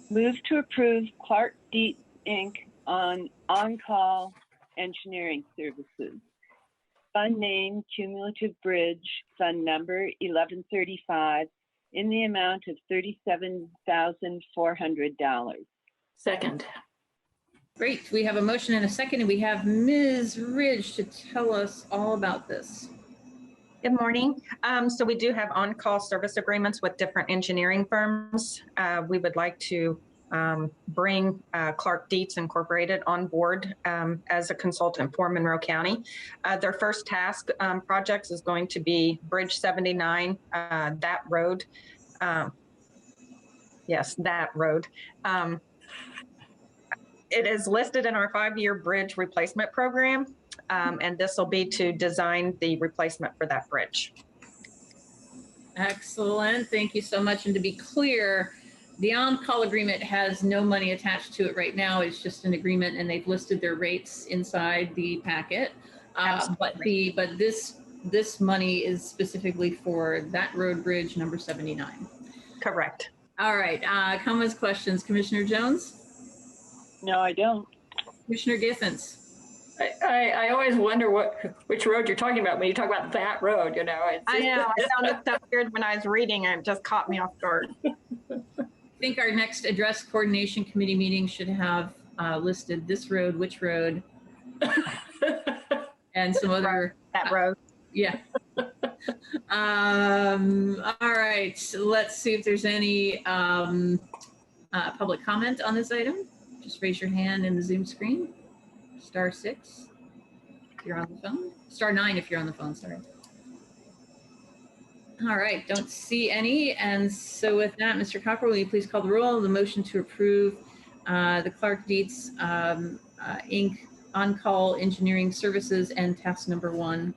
Move to approve Clark Dietz Inc. on-call engineering services. Fund name Cumulative Bridge, fund number 1135, in the amount of $37,400. Second. Great. We have a motion and a second, and we have Ms. Ridge to tell us all about this. Good morning. So we do have on-call service agreements with different engineering firms. We would like to bring Clark Dietz Incorporated on board as a consultant for Monroe County. Their first task projects is going to be Bridge 79, that road. Yes, that road. It is listed in our 5-year bridge replacement program, and this will be to design the replacement for that bridge. Excellent. Thank you so much. And to be clear, the on-call agreement has no money attached to it right now. It's just an agreement, and they've listed their rates inside the packet. But this money is specifically for that road bridge number 79. Correct. All right. Comments, questions, Commissioner Jones? No, I don't. Commissioner Githens? I always wonder which road you're talking about when you talk about that road, you know. I know, I sounded so weird when I was reading it. It just caught me off guard. I think our next address coordination committee meeting should have listed this road, which road, and some other. That road. Yeah. All right, let's see if there's any public comment on this item. Just raise your hand in the Zoom screen. *6 if you're on the phone. *9 if you're on the phone, sorry. All right, don't see any. And so with that, Mr. Cockrell, will you please call the roll on the motion to approve the Clark Dietz Inc. on-call engineering services and task number 1?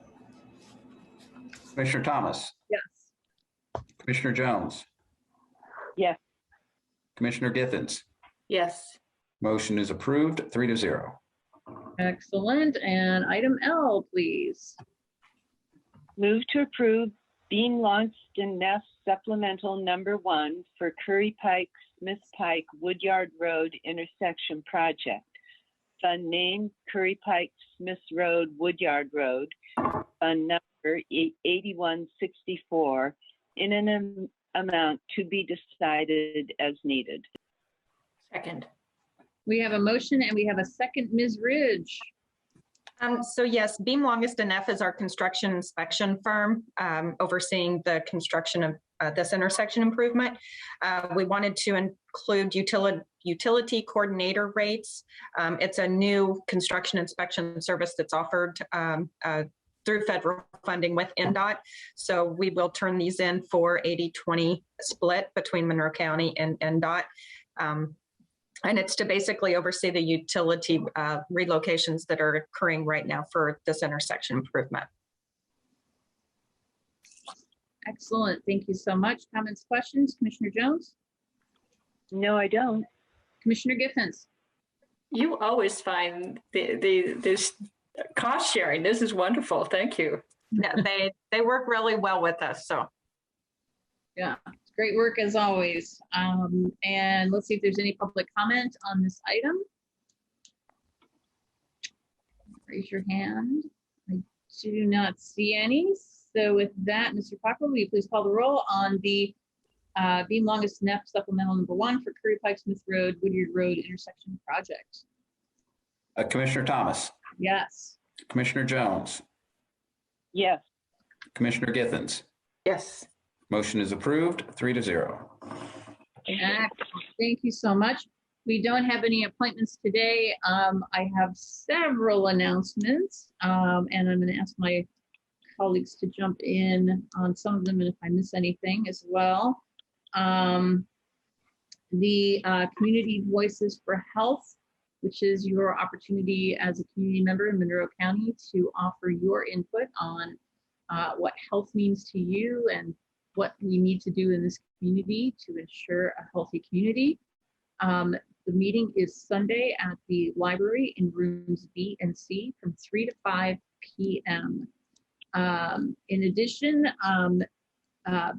Commissioner Thomas. Yes. Commissioner Jones. Yes. Commissioner Githens. Yes. Motion is approved, 3-0. Excellent. And item L, please. Move to approve Bean Longston Nest Supplemental Number 1 for Curry Pike, Smith Pike, Woodyard Road intersection project. Fund name Curry Pike, Smith Road, Woodyard Road. Fund number 8164 in an amount to be decided as needed. Second. We have a motion and we have a second. Ms. Ridge. So yes, Beam Longest Enough is our construction inspection firm overseeing the construction of this intersection improvement. We wanted to include utility coordinator rates. It's a new construction inspection service that's offered through federal funding with NDOT. So we will turn these in for 80-20 split between Monroe County and NDOT. And it's to basically oversee the utility relocations that are occurring right now for this intersection improvement. Excellent. Thank you so much. Comments, questions? Commissioner Jones? No, I don't. Commissioner Githens? You always find this cost sharing. This is wonderful. Thank you. Yeah, they work really well with us. So. Yeah. Great work as always. And let's see if there's any public comment on this item. Raise your hand. I do not see any. So with that, Mr. Cockrell, will you please call the roll on the Beam Longest Enough Supplemental Number 1 for Curry Pike Smith Road, Woodyard Road intersection project? Commissioner Thomas. Yes. Commissioner Jones. Yes. Commissioner Githens. Yes. Motion is approved, 3-0. Excellent. Thank you so much. We don't have any appointments today. I have several announcements, and I'm going to ask my colleagues to jump in on some of them, and if I miss anything as well. The Community Voices for Health, which is your opportunity as a community member in Monroe County to offer your input on what health means to you and what we need to do in this community to ensure a healthy community. The meeting is Sunday at the library in rooms B and C from 3 to 5 p.m. In addition,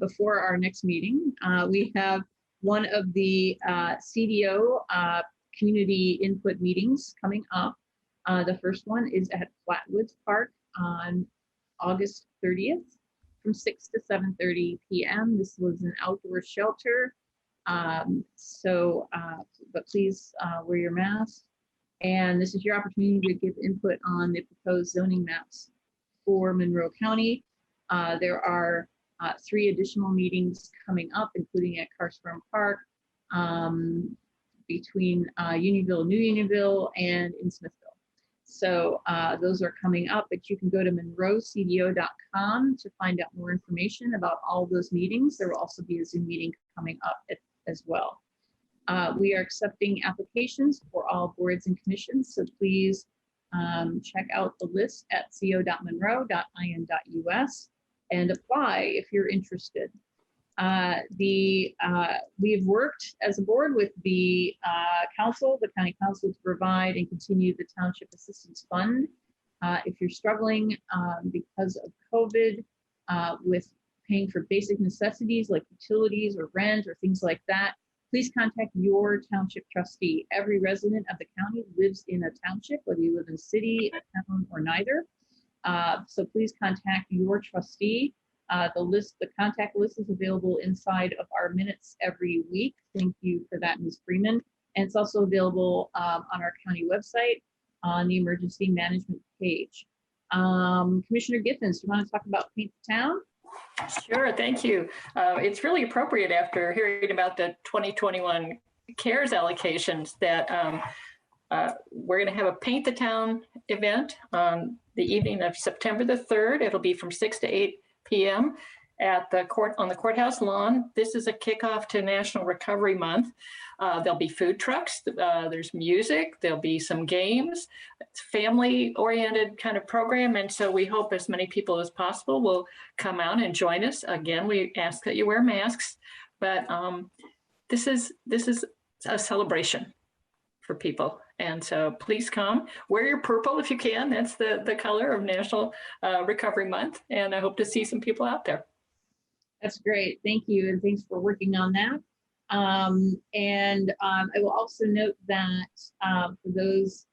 before our next meeting, we have one of the CDO community input meetings coming up. The first one is at Flatwoods Park on August 30th from 6 to 7:30 p.m. This was an outdoor shelter. But please wear your mask. And this is your opportunity to give input on the proposed zoning maps for Monroe County. There are 3 additional meetings coming up, including at Carstrom Park, between Unionville, New Unionville, and in Smithville. So those are coming up, but you can go to monroecdo.com to find out more information about all those meetings. There will also be a Zoom meeting coming up as well. We are accepting applications for all boards and commissions, so please check out the list at co.monroe.in.us and apply if you're interested. We've worked as a board with the county council to provide and continue the Township Assistance Fund. If you're struggling because of COVID with paying for basic necessities like utilities or rent or things like that, please contact your township trustee. Every resident of the county lives in a township, whether you live in a city, a town, or neither. So please contact your trustee. The contact list is available inside of our minutes every week. Thank you for that, Ms. Freeman. And it's also available on our county website on the emergency management page. Commissioner Githens, do you want to talk about Paint the Town? Sure, thank you. It's really appropriate after hearing about the 2021 CARES allocations that we're going to have a Paint the Town event on the evening of September the 3rd. It'll be from 6 to 8 p.m. at the on the courthouse lawn. This is a kickoff to National Recovery Month. There'll be food trucks, there's music, there'll be some games. It's family-oriented kind of program, and so we hope as many people as possible will come out and join us. Again, we ask that you wear masks, but this is a celebration for people. And so please come. Wear your purple if you can. That's the color of National Recovery Month. And I hope to see some people out there. That's great. Thank you. And thanks for working on that. I will also note that for those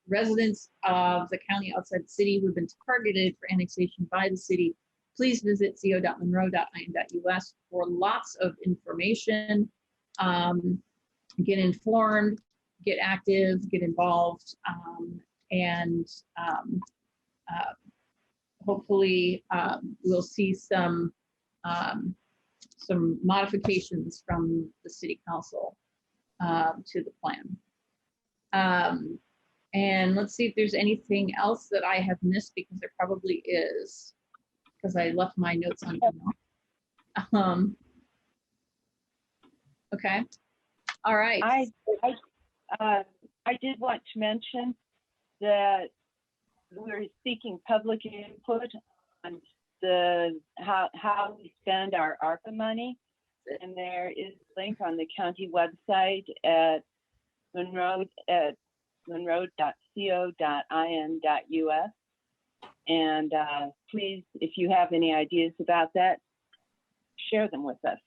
residents of the county outside the city who have been targeted for annexation by the city, please visit co.monroe.in.us for lots of information. Get informed, get active, get involved, and hopefully we'll see some modifications from the city council to the plan. And let's see if there's anything else that I have missed, because there probably is, because I left my notes on email. Okay. All right. I did want to mention that we're seeking public input on how we spend our ARPA money, and there is a link on the county website at monroe.co.in.us. And please, if you have any ideas about that, share them with us.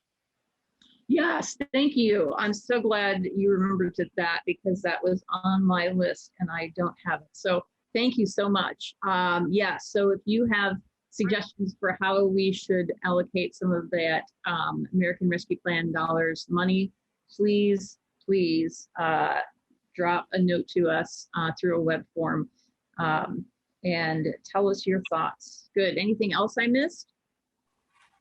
Yes, thank you. I'm so glad you remembered that, because that was on my list and I don't have it. So thank you so much. Yeah, so if you have suggestions for how we should allocate some of that American Rescue Plan dollars money, please drop a note to us through a web form. and tell us your thoughts. Good. Anything else I missed?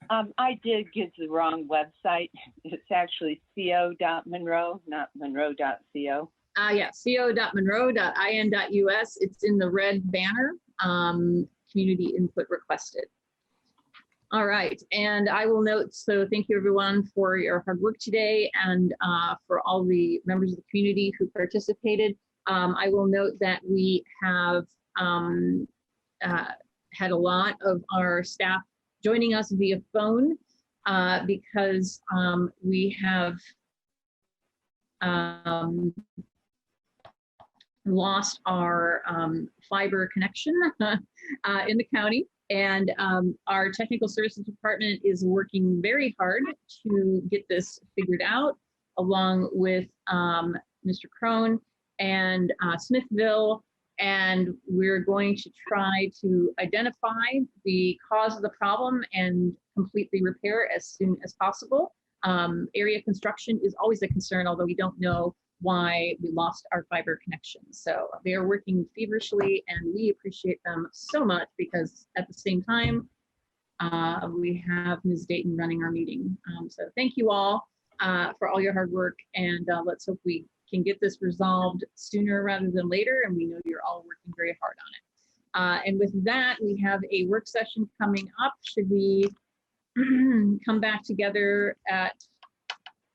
I did get the wrong website. It's actually co.monroe, not monroe.co. Yeah, co.monroe.in.us. It's in the red banner, community input requested. All right, and I will note, so thank you everyone for your hard work today and for all the members of the community who participated. I will note that we have had a lot of our staff joining us via phone because we have lost our fiber connection in the county. And our technical services department is working very hard to get this figured out, along with Mr. Crone and Smithville. And we're going to try to identify the cause of the problem and completely repair as soon as possible. Area construction is always a concern, although we don't know why we lost our fiber connection. So they are working feverishly and we appreciate them so much, because at the same time, we have Ms. Dayton running our meeting. So thank you all for all your hard work, and let's hope we can get this resolved sooner rather than later. And we know you're all working very hard on it. And with that, we have a work session coming up. Should we come back together at,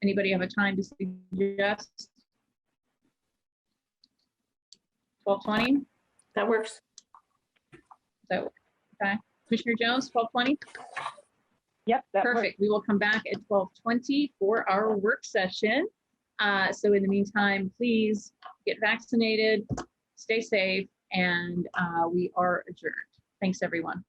anybody have a time to suggest? 12:20? That works. So, okay. Commissioner Jones, 12:20? Yep, that perfect. works. We will come back at 12:20 for our work session. So in the meantime, please get vaccinated, stay safe, and we are adjourned. Thanks, everyone.